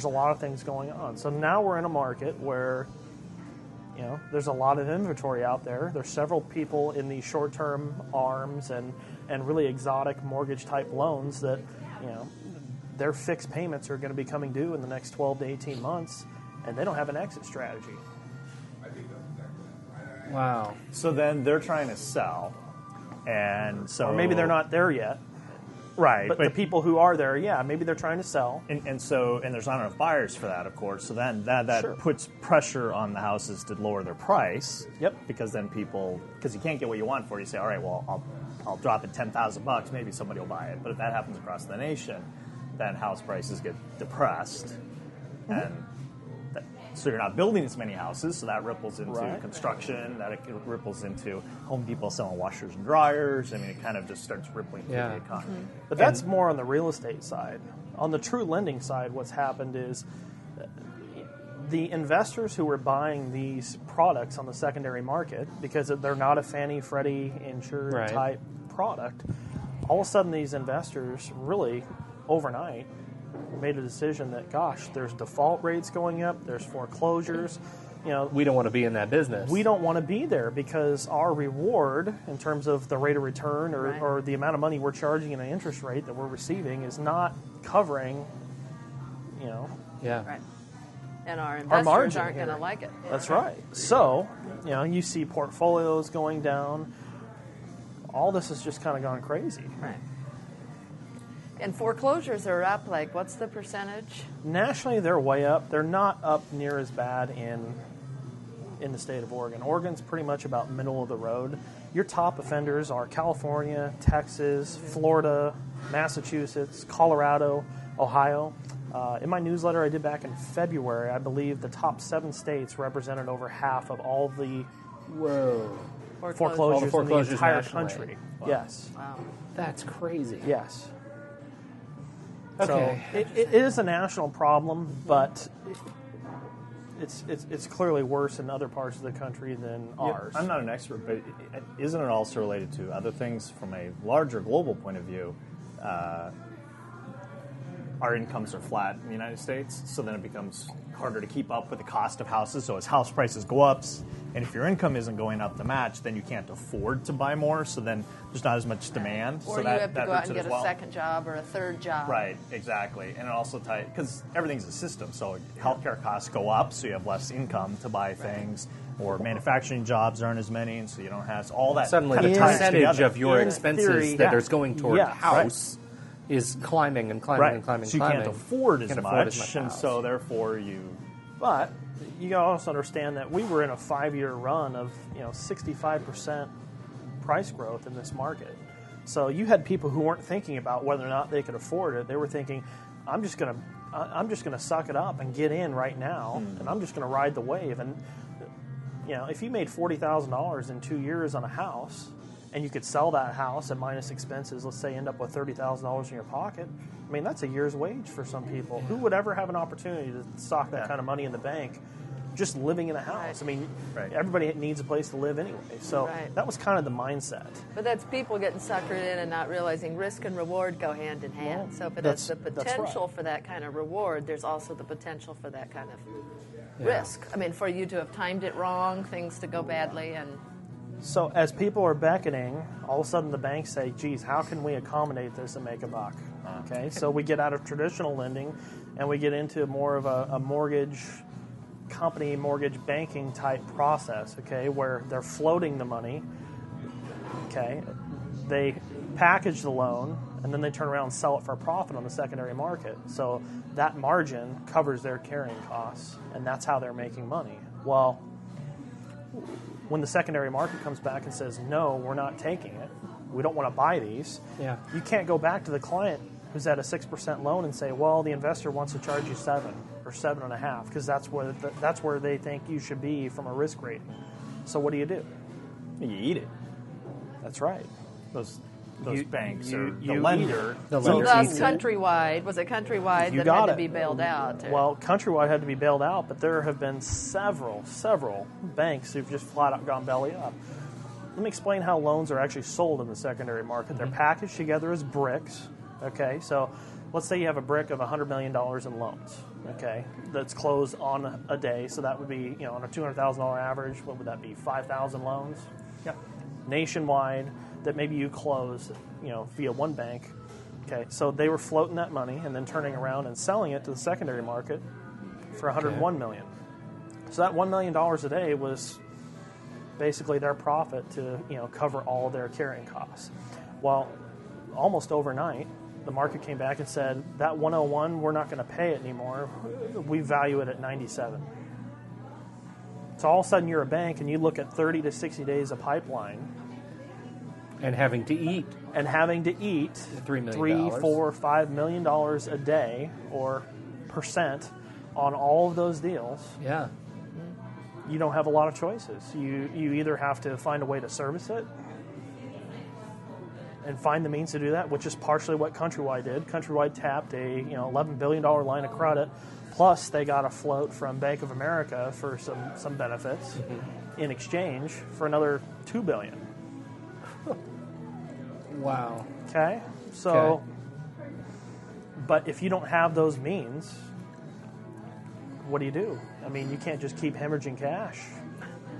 a lot of things going on. So now we're in a market where there's a lot of inventory out there. There's several people in these short-term ARMs and really exotic mortgage-type loans that their fixed payments are going to be coming due in the next 12 to 18 months, and they don't have an exit strategy. Wow. So then they're trying to sell, and so Or maybe they're not there yet. right. But the people who are there, maybe they're trying to sell. and there's not enough buyers for that, of course. So then that Sure. puts pressure on the houses to lower their price. Yep. Because then because you can't get what you want for it, you say, all right, well, I'll drop it $10,000. Maybe somebody will buy it. But if that happens across the nation, then house prices get depressed, and So you're not building as many houses, so that ripples into Right. construction, that it ripples into Home Depot selling washers and dryers. I mean, it kind of just starts rippling through Yeah. the economy. But that's more on the real estate side. On the true lending side, what's happened is the investors who were buying these products on the secondary market, because they're not a Fannie Freddie insured Right. type product, all of a sudden these investors really overnight made a decision that, gosh, there's default rates going up, there's foreclosures, We don't want to be in that business. we don't want to be there because our reward in terms of the rate of return Right. or the amount of money we're charging in an interest rate that we're receiving is not covering, Yeah. Right. And our investors margin aren't going to here. like it. That's right. So, you see portfolios going down. All this has just kind of gone crazy. Right. And foreclosures are up, like, what's the percentage? Nationally, they're way up. They're not up near as bad in the state of Oregon. Oregon's pretty much about middle of the road. Your top offenders are California, Texas, Florida, Massachusetts, Colorado, Ohio. In my newsletter I did back in February, I believe the top 7 states represented over half of all the Whoa. foreclosures, All the in the foreclosures entire nationally. country. Wow. Yes. Wow. That's crazy. Yes. Okay. So it is a national problem, but it's clearly worse in other parts of the country than ours. I'm not an expert, but isn't it also related to other things from a larger global point of view? Our incomes are flat in the United States, so then it becomes harder to keep up with the cost of houses. So as house prices go up, and if your income isn't going up to match, then you can't afford to buy more. So then there's not as much demand. Or so you that, have to that go out hurts and it get as a well. second job or a third job. Right, exactly. And it also ties, because everything's a system, so healthcare costs go up, so you have less income to buy things, or manufacturing jobs aren't as many, and so you don't have all that Suddenly, kind the of ties percentage together. of your In expenses theory, that yeah. is going toward Yeah, house is climbing and climbing Right, and climbing. so you climbing. can't afford as Can't much, afford as much and house. so therefore you... But you gotta also understand that we were in a 5-year run of 65% price growth in this market. So you had people who weren't thinking about whether or not they could afford it. They were thinking, I'm just gonna suck it up and get in right now, and I'm just gonna ride the wave. And if you made $40,000 in 2 years on a house, and you could sell that house at minus expenses, let's say end up with $30,000 in your pocket, I mean, that's a year's wage for some people. Who would ever have an opportunity to sock that kind of money in the bank just living in a house? Right. I mean, Right. everybody needs a place to live anyway. So Right. that was kind of the mindset. But that's people getting suckered in and not realizing risk and reward go hand in hand. Well, So if it has the that's right. potential for that kind of reward, there's also the potential for that kind of risk. I mean, for you to have timed it wrong, things to go badly, and So as people are beckoning, all of a sudden the banks say, geez, how can we accommodate this and make a buck? Okay, so we get out of traditional lending and we get into more of a mortgage company, mortgage banking type process, okay, where they're floating the money, okay, they package the loan and then they turn around and sell it for a profit on the secondary market. So that margin covers their carrying costs, and that's how they're making money. Well, when the secondary market comes back and says, no, we're not taking it, we don't want to buy these, Yeah. you can't go back to the client who's at a 6% loan and say, well, the investor wants to charge you 7 or 7.5 because that's where they think you should be from a risk rating. So what do? You eat it. That's right. Those You- banks you- or you the eat lender. it. The so lender that's eats it. Countrywide. Was it Countrywide You that got had to it. be bailed out? Or- Well, Countrywide had to be bailed out, but there have been several banks who've just flat out gone belly up. Let me explain how loans are actually sold in the secondary market. They're packaged together as bricks. Okay, so let's say you have a brick of $100 million in loans. Okay, that's closed on a day, so that would be on a $200,000 average. What would that be? 5,000 loans. Yep. Nationwide that maybe you close, via one bank. Okay, so they were floating that money and then turning around and selling it to the secondary market for $101 million. So that $1 million a day was basically their profit to cover all their carrying costs. Well, almost overnight, the market came back and said that 101, we're not going to pay it anymore. We value it at 97. So all of a sudden you're a bank and you look at 30 to 60 days of pipeline And having to eat. and having to eat $3 million. $3, $4, $5 million a day or percent on all of those deals, Yeah. you don't have a lot of choices. You either have to find a way to service it and find the means to do that, which is partially what Countrywide did. Countrywide tapped a $11 billion line of credit, plus they got a float from Bank of America for some benefits in exchange for another $2 billion. Wow. Okay, so, but if you don't have those means, what do you do? I mean, you can't just keep hemorrhaging cash.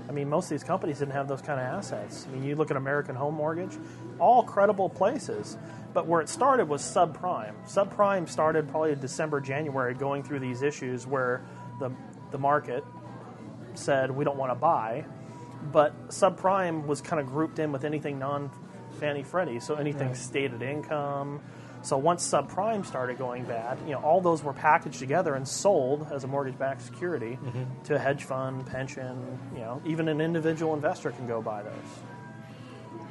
I mean, most of these companies didn't have those kind of assets. I mean, you look at American Home Mortgage, all credible places, but where it started was subprime. Subprime started probably in December, January, going through these issues where the market said we don't want to buy, but subprime was kind of grouped in with anything non-Fannie Freddie, so anything stated income. So once subprime started going bad, all those were packaged together and sold as a mortgage-backed security to a hedge fund, pension. Even an individual investor can go buy those.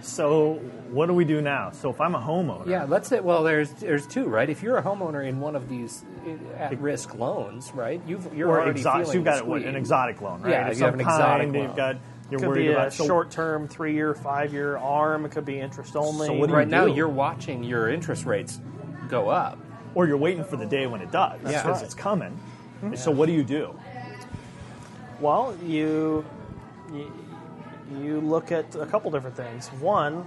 So what do we do now? So if I'm a homeowner, Yeah, let's say, well, there's two, right? If you're a homeowner in one of these at-risk loans, right, you're or already exotic, feeling so you've got the squeeze. an exotic loan, right? Yeah, Of you have some an exotic kind, loan. You're Could worried be about a short-term, 3-year, 5-year ARM. It could be interest only. So what do you Right now, do? you're watching your interest rates go up. or you're waiting for the day when it does That's because right. it's coming. So what do you do? Well, you look at a couple different things. One,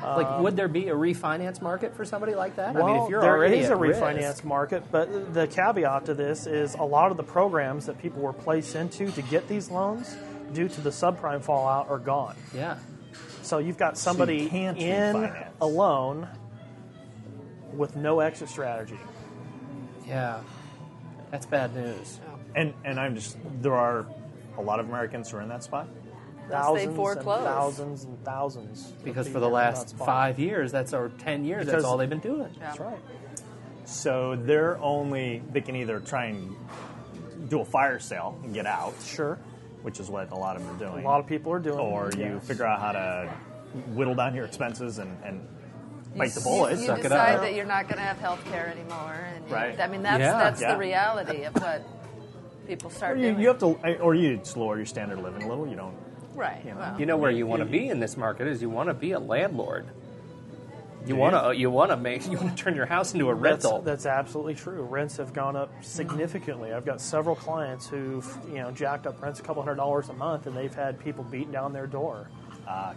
Like, would there be a refinance market for somebody like that? well, I mean, if you're there already is at a refinance risk, market, but the caveat to this is a lot of the programs that people were placed into to get these loans due to the subprime fallout are gone. yeah, So you've got somebody can't in refinance. a loan with no exit strategy. yeah, that's bad news. And there are a lot of Americans who are in that spot. Unless they foreclose. Thousands and thousands. of Because for people the in that last spot. 5 years, or 10 years, Because- that's all they've been doing. Yeah. That's right. So they can either try and do a fire sale and get out, Sure. which is what a lot of them are A doing. lot of people are doing or it. you yes. figure out how to whittle down your expenses and bite the You- bullet. You suck it decide up. that you're not going to have health care anymore. And Right. I mean, that's Yeah. the reality of what people Or start you, doing. you have to, or you just lower your standard of living a little. You don't. right. you know. Well, You know where you want to be in this market is you want to be a landlord. You want to turn your house into a rental. That's absolutely true. Rents have gone up significantly. I've got several clients who've jacked up rents a couple $100 a month, and they've had people beating down their door.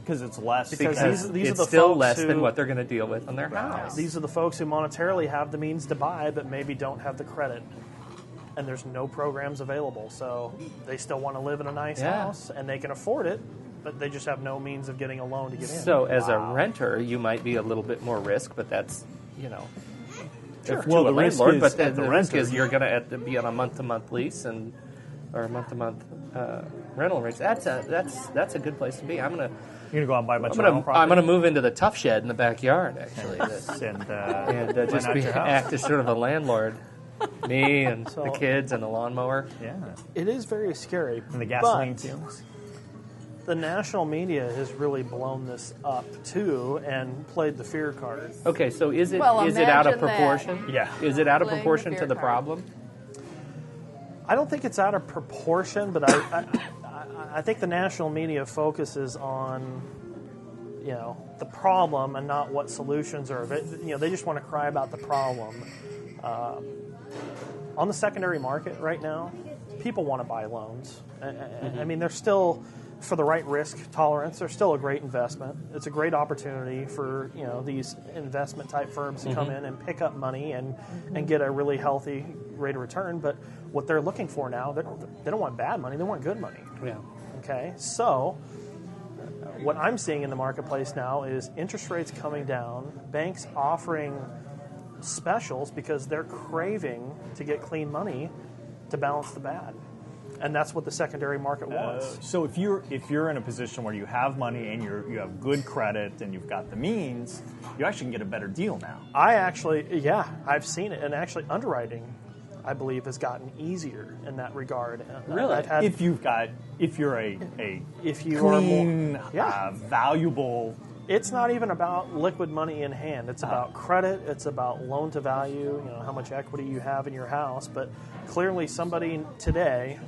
Because it's less. Because these are it's the still folks less who- than what they're going to deal with on their house. These are the folks who monetarily have the means to buy, but maybe don't have the credit. And there's no programs available, so they still want to live in a nice Yeah. house, and they can afford it, but they just have no means of getting a loan to get in. So as a renter, you might be a little bit more risk, but that's Sure. to Well, a the risk landlord. is But at the the risk renter. is you're going to have to be on a month-to-month lease or a month-to-month rental rates. That's a good place to be. I'm gonna You're gonna go out and buy a bunch of rental property. I'm gonna move into the tough shed in the backyard actually, and and just out your house. act as sort of a landlord. Me and So- the kids and the lawnmower. Yeah. It is very scary. And the gasoline but fumes. the national media has really blown this up too and played the fear card. Okay, so is it Well, out of imagine that. proportion? Yeah. Is it out of Playing the proportion fear to the card. problem? I don't think it's out of proportion, but I think the national media focuses on the problem and not what solutions are. They just want to cry about the problem. On the secondary market right now, people want to buy loans. I mean, they're still, for the right risk tolerance, they're still a great investment. It's a great opportunity for these investment type firms to come in and pick up money and get a really healthy rate of return. But what they're looking for now, they don't want bad money; they want good money. Yeah. Okay, so what I'm seeing in the marketplace now is interest rates coming down, banks offering specials because they're craving to get clean money to balance the bad. And that's what the secondary market wants. So if you're in a position where you have money and you have good credit and you've got the means, you actually can get a better deal now. I've seen it. And actually underwriting, I believe, has gotten easier in that regard. Really? I've had- If you're a if you clean, are more, valuable It's not even about liquid money in hand. It's about credit. It's about loan to value, how much equity you have in your house. But clearly somebody today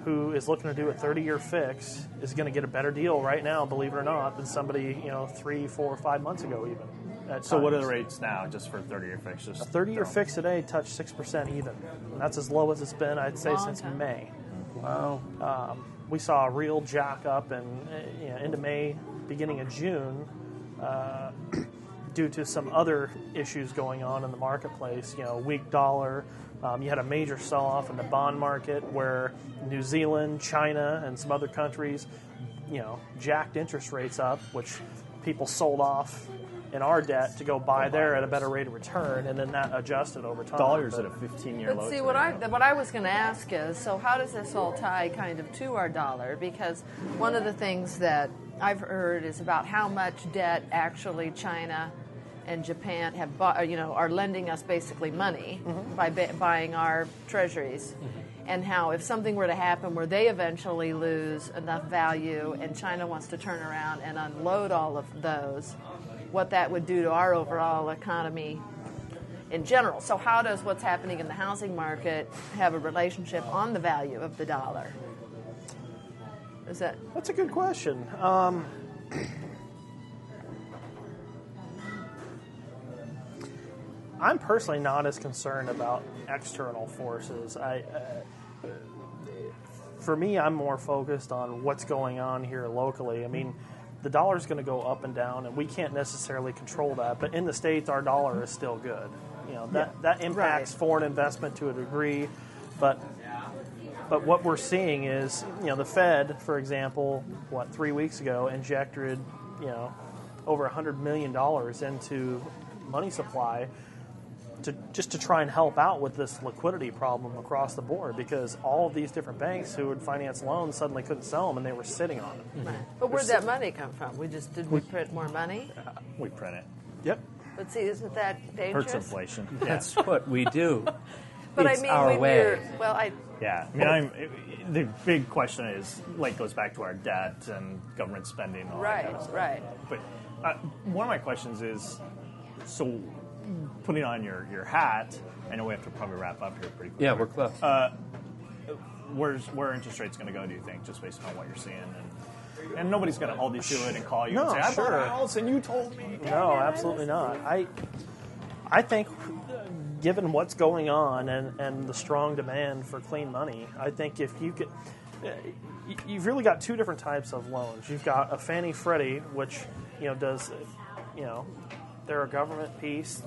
who is looking to do a 30-year fix is going to get a better deal right now, believe it or not, than somebody, 3, 4, 5 months ago even. So what are the rates now, just for 30-year fixes? A 30-year fix today touched 6% even. And that's as low as it's been, I'd say, since May. Wow. We saw a real jack up into May, beginning of June, due to some other issues going on in the marketplace. Weak dollar. You had a major sell-off in the bond market where New Zealand, China, and some other countries, jacked interest rates up, which people sold off in our debt to go buy there at a better rate of return, and then that adjusted over time. Dollars at a 15-year low. But see, what I was going to ask is, so how does this all tie kind of to our dollar? Because one of the things that I've heard is about how much debt actually China and Japan have bought, are lending us basically money by buying our treasuries. And how if something were to happen where they eventually lose enough value and China wants to turn around and unload all of those, what that would do to our overall economy in general. So how does what's happening in the housing market have a relationship on the value of the dollar? That's a good question. I'm personally not as concerned about external forces. For me, I'm more focused on what's going on here locally. I mean, the dollar's going to go up and down, and we can't necessarily control that. But in the States, our dollar is still good. That impacts foreign investment to a degree. But what we're seeing is, the Fed, for example, 3 weeks ago, injected, over $100 million into money supply to try and help out with this liquidity problem across the board, because all of these different banks who would finance loans suddenly couldn't sell them, and they were sitting on them. Right. But where'd that money come from? Did we print more money? We print it. Yep. But see, isn't that dangerous? Hurts inflation. That's what we do. But it's I mean, our when way. Yeah, the big question is, goes back to our debt and government spending. And all that kind of stuff. Right. But one of my questions is, so putting on your hat, I know we have to probably wrap up here pretty quickly. Yeah, we're close. Where interest rates going to go, do you think, just based on what you're seeing? And nobody's going to hold you to it and call you and say, I bought a house and you told me. No, absolutely not. I think, given what's going on and the strong demand for clean money, I think if you could, you've really got two different types of loans. You've got a Fannie Freddie, which does, they're a government piece.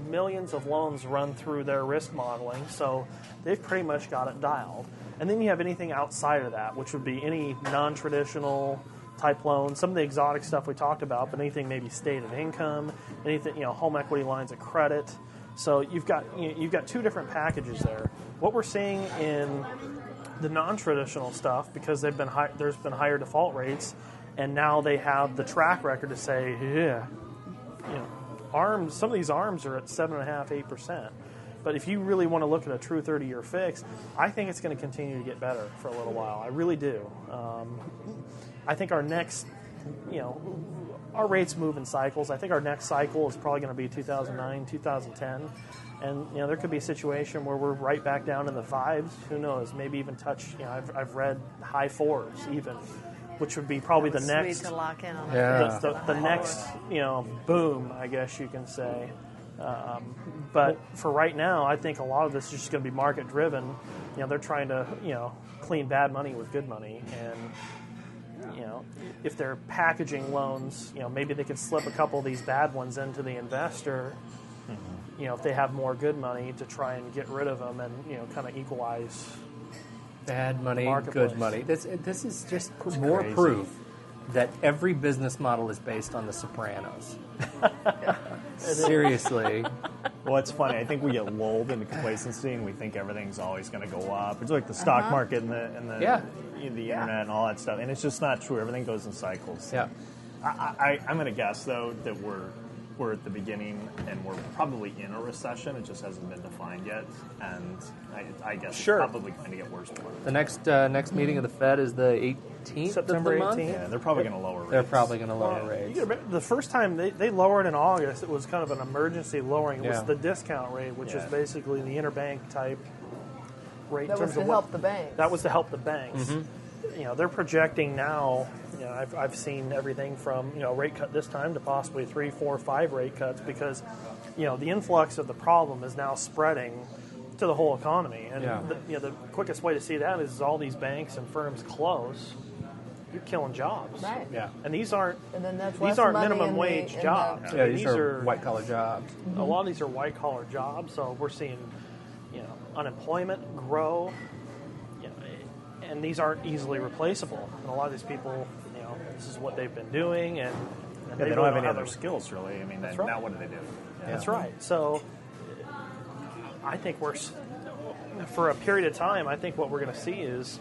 Millions of loans run through their risk modeling, so they've pretty much got it dialed. And then you have anything outside of that, which would be any non-traditional type loans, some of the exotic stuff we talked about, but anything maybe stated income, anything, home equity lines of credit. So you've got two different packages there. What we're seeing in the non-traditional stuff, because there's been higher default rates, and now they have the track record to say, some of these ARMs are at 7.5%, 8%. But if you really want to look at a true 30-year fix, I think it's going to continue to get better for a little while. I really do. I think our next, our rates move in cycles. I think our next cycle is probably going to be 2009, 2010. And, there could be a situation where we're right back down in the fives. Who knows? Maybe even touch, I've read high fours even, which would be probably the next. Sweet to lock in on. Yeah. The next, boom, I guess you can say. But for right now, I think a lot of this is just going to be market driven. They're trying to, clean bad money with good money. And, if they're packaging loans, maybe they could slip a couple of these bad ones into the investor, if they have more good money, to try and get rid of them and, kind of equalize. Bad money, good money. This is just more proof that every business model is based on The Sopranos. Seriously. Well, it's funny. I think we get lulled into complacency, and we think everything's always going to go up. It's like the stock market and the internet and all that stuff, and it's just not true. Everything goes in cycles. Yeah. I'm going to guess though that we're at the beginning and we're probably in a recession. It just hasn't been defined yet, and I guess Sure. it's probably going to get worse tomorrow. The next meeting of the Fed is the 18th September of the month. 18th. Yeah, they're probably going to lower rates. They're probably going to lower You rates. gotta remember, the first time they lowered in August, it was kind of an emergency lowering. It was Yeah. the discount rate, which is Yeah. basically the interbank type rate. That in was terms to of help the banks. That was to help the banks. Mm-hmm. You know, they're projecting now. You know, I've seen everything from rate cut this time to possibly 3, 4, 5 rate cuts because the influx of the problem is now spreading to the whole economy. And Yeah. the quickest way to see that is all these banks and firms close. You're killing jobs. Right. Yeah. And these aren't And then that's these less aren't money minimum in the- wage in jobs. the- Yeah, I mean, these are white collar jobs. a lot of these are white collar jobs, so we're seeing, unemployment grow, and these aren't easily replaceable. And a lot of these people, this is what they've been doing, and Yeah, they they don't really have any other a- skills, really. I mean, That's then, right. now what do they do? Yeah. That's right. So, I think for a period of time, I think what we're going to see is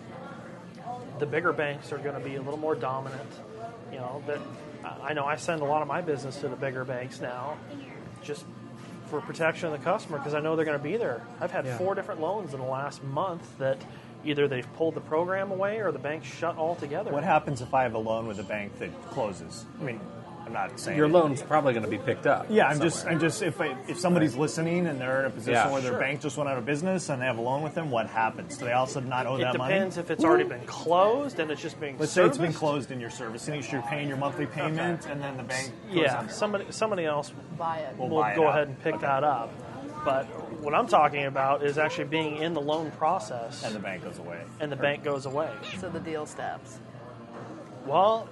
the bigger banks are going to be a little more dominant. That I know I send a lot of my business to the bigger banks now, just for protection of the customer because I know they're going to be there. I've had 4 different loans in the last month that either they've pulled the program away or the bank shut altogether. What happens if I have a loan with a bank that closes? I mean, I'm not saying Your loan's probably going to be picked up. Yeah, I'm somewhere. just if somebody's listening and they're in a position Yeah. where their Sure. bank just went out of business and they have a loan with them, what happens? Do they also not owe It that money? depends if it's already been closed and it's just being Let's say it's been serviced. closed and you're servicing, so you're paying your monthly payment, and then the bank goes Yeah, under. somebody else Buy it. We'll will buy it go out. ahead and pick that up. But what I'm talking about is actually being in the loan process and the bank goes away. and the bank goes away. So the deal stops. Well,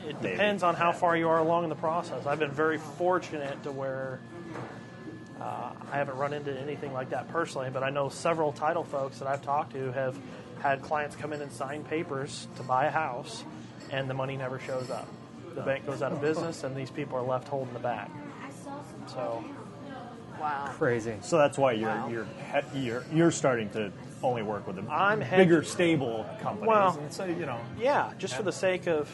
it Maybe. depends on how Yeah. far you are along in the process. I've been very fortunate to where I haven't run into anything like that personally, but I know several title folks that I've talked to have had clients come in and sign papers to buy a house, and the money never shows up. The bank goes out of business, and these people are left holding the bag. So, Wow. Crazy. So that's why Wow. you're starting to only work with the I'm bigger, stable companies. Well, and so yeah, just for the sake of,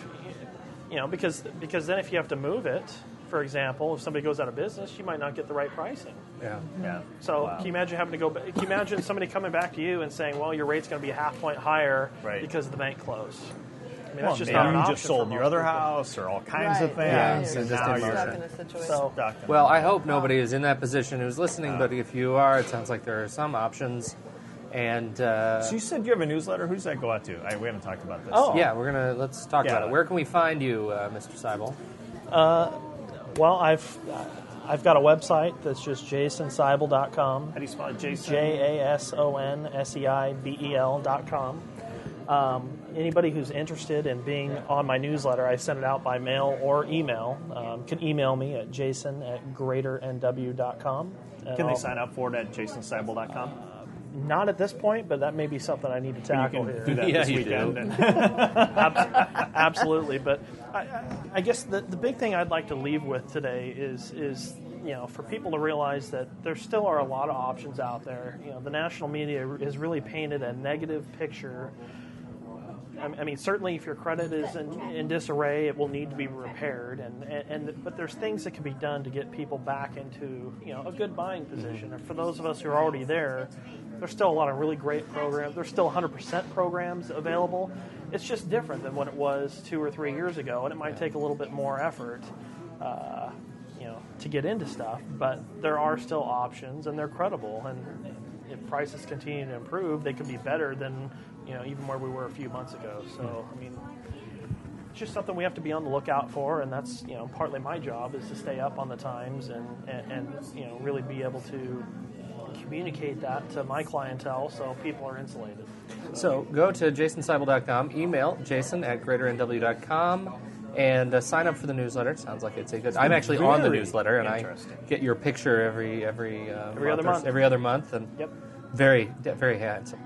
because then if you have to move it, for example, if somebody goes out of business, you might not get the right pricing. Yeah. yeah. So Wow. can you imagine having to go? Can you imagine somebody coming back to you and saying, "Well, your rate's going to be a half point higher Right. because the bank closed"? I mean, Well, that's just maybe not an you option just sold for your most other people. house or all kinds of Right. Yeah, things, you're and just now in you're Stuck in a situation. So stuck. in- Well, I hope nobody is in that position who's listening, but if you are, it sounds like there are some options. And So you said you have a newsletter. Who does that go out to? We haven't talked about this. Oh. yeah, let's talk Yeah. about it. Where can we find you, Mr. Seibel? well, I've got a website that's just jasonseibel.com, How do you spell it? Jason? JASONSEIBEL.com. Anybody who's interested in being on my newsletter, I send it out by mail or email. Can email me at jason@greaternw.com. and Can they I'll- sign up for it at jasonseibel.com? Not at this point, but that may be something I need to You tackle can here. do that Yeah, this you weekend. do. And Absolutely, but I guess the big thing I'd like to leave with today is for people to realize that there still are a lot of options out there. The national media has really painted a negative picture. I mean, certainly if your credit is in disarray, it will need to be repaired, but there's things that can be done to get people back into a good buying position. And for those of us who are already there, there's still a lot of really great programs. There's still 100% programs available. It's just different than what it was 2 or 3 years ago, and it might take a little bit more effort, to get into stuff. But there are still options, and they're credible. And if prices continue to improve, they could be better than even where we were a few months ago. So I mean, it's just something we have to be on the lookout for, and that's partly my job is to stay up on the times and really be able to communicate that to my clientele so people are insulated. So go to jasonseibel.com, email jason@greaternw.com, and sign up for the newsletter. It sounds like it's a good. I'm actually on the very newsletter, and I interesting. get your picture every other month. every other month, and Yep. very handsome,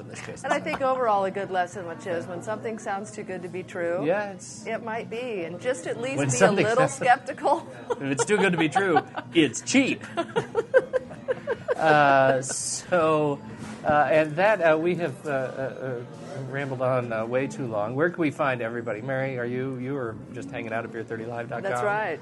this Jason. And I think overall a good lesson, which is when something sounds too good to be true, yeah, it's it might be, and just at least When be a something little sounds- skeptical. if it's too good to be true, it's cheap. And that we have rambled on way too long. Where can we find everybody? Mary, you are just hanging out at beer30live.com? That's right.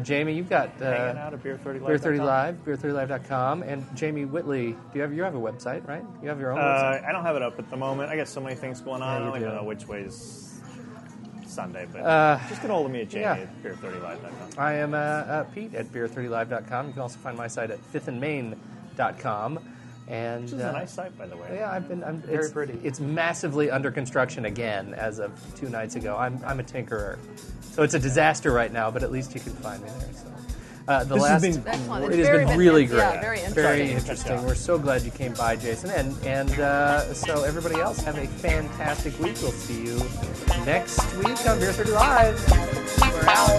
Jamie, you've got Hanging out at Beer 30 Live. Beer 30 Live, beer30live.com, and Jamie Whitley. You have a website, right? You have your own website. I don't have it up at the moment. I got so many things going on. Yeah, I you don't even do. know which way's Sunday, but just get a hold of me at Jamie yeah. at beer30live.com. I am Pete at beer30live.com. You can also find my site at fifthandmain.com. And Which is a nice site, by the way. yeah, Very pretty. It's massively under construction again as of 2 nights ago. I'm a tinkerer, so it's a disaster right now. But at least you can find me there. So This has been Excellent. it It's has very been really great. Yeah, very interesting. interesting. We're so glad you came by, Jason. And so everybody else, have a fantastic week. We'll see you next week on Beer 30 Live. We're out.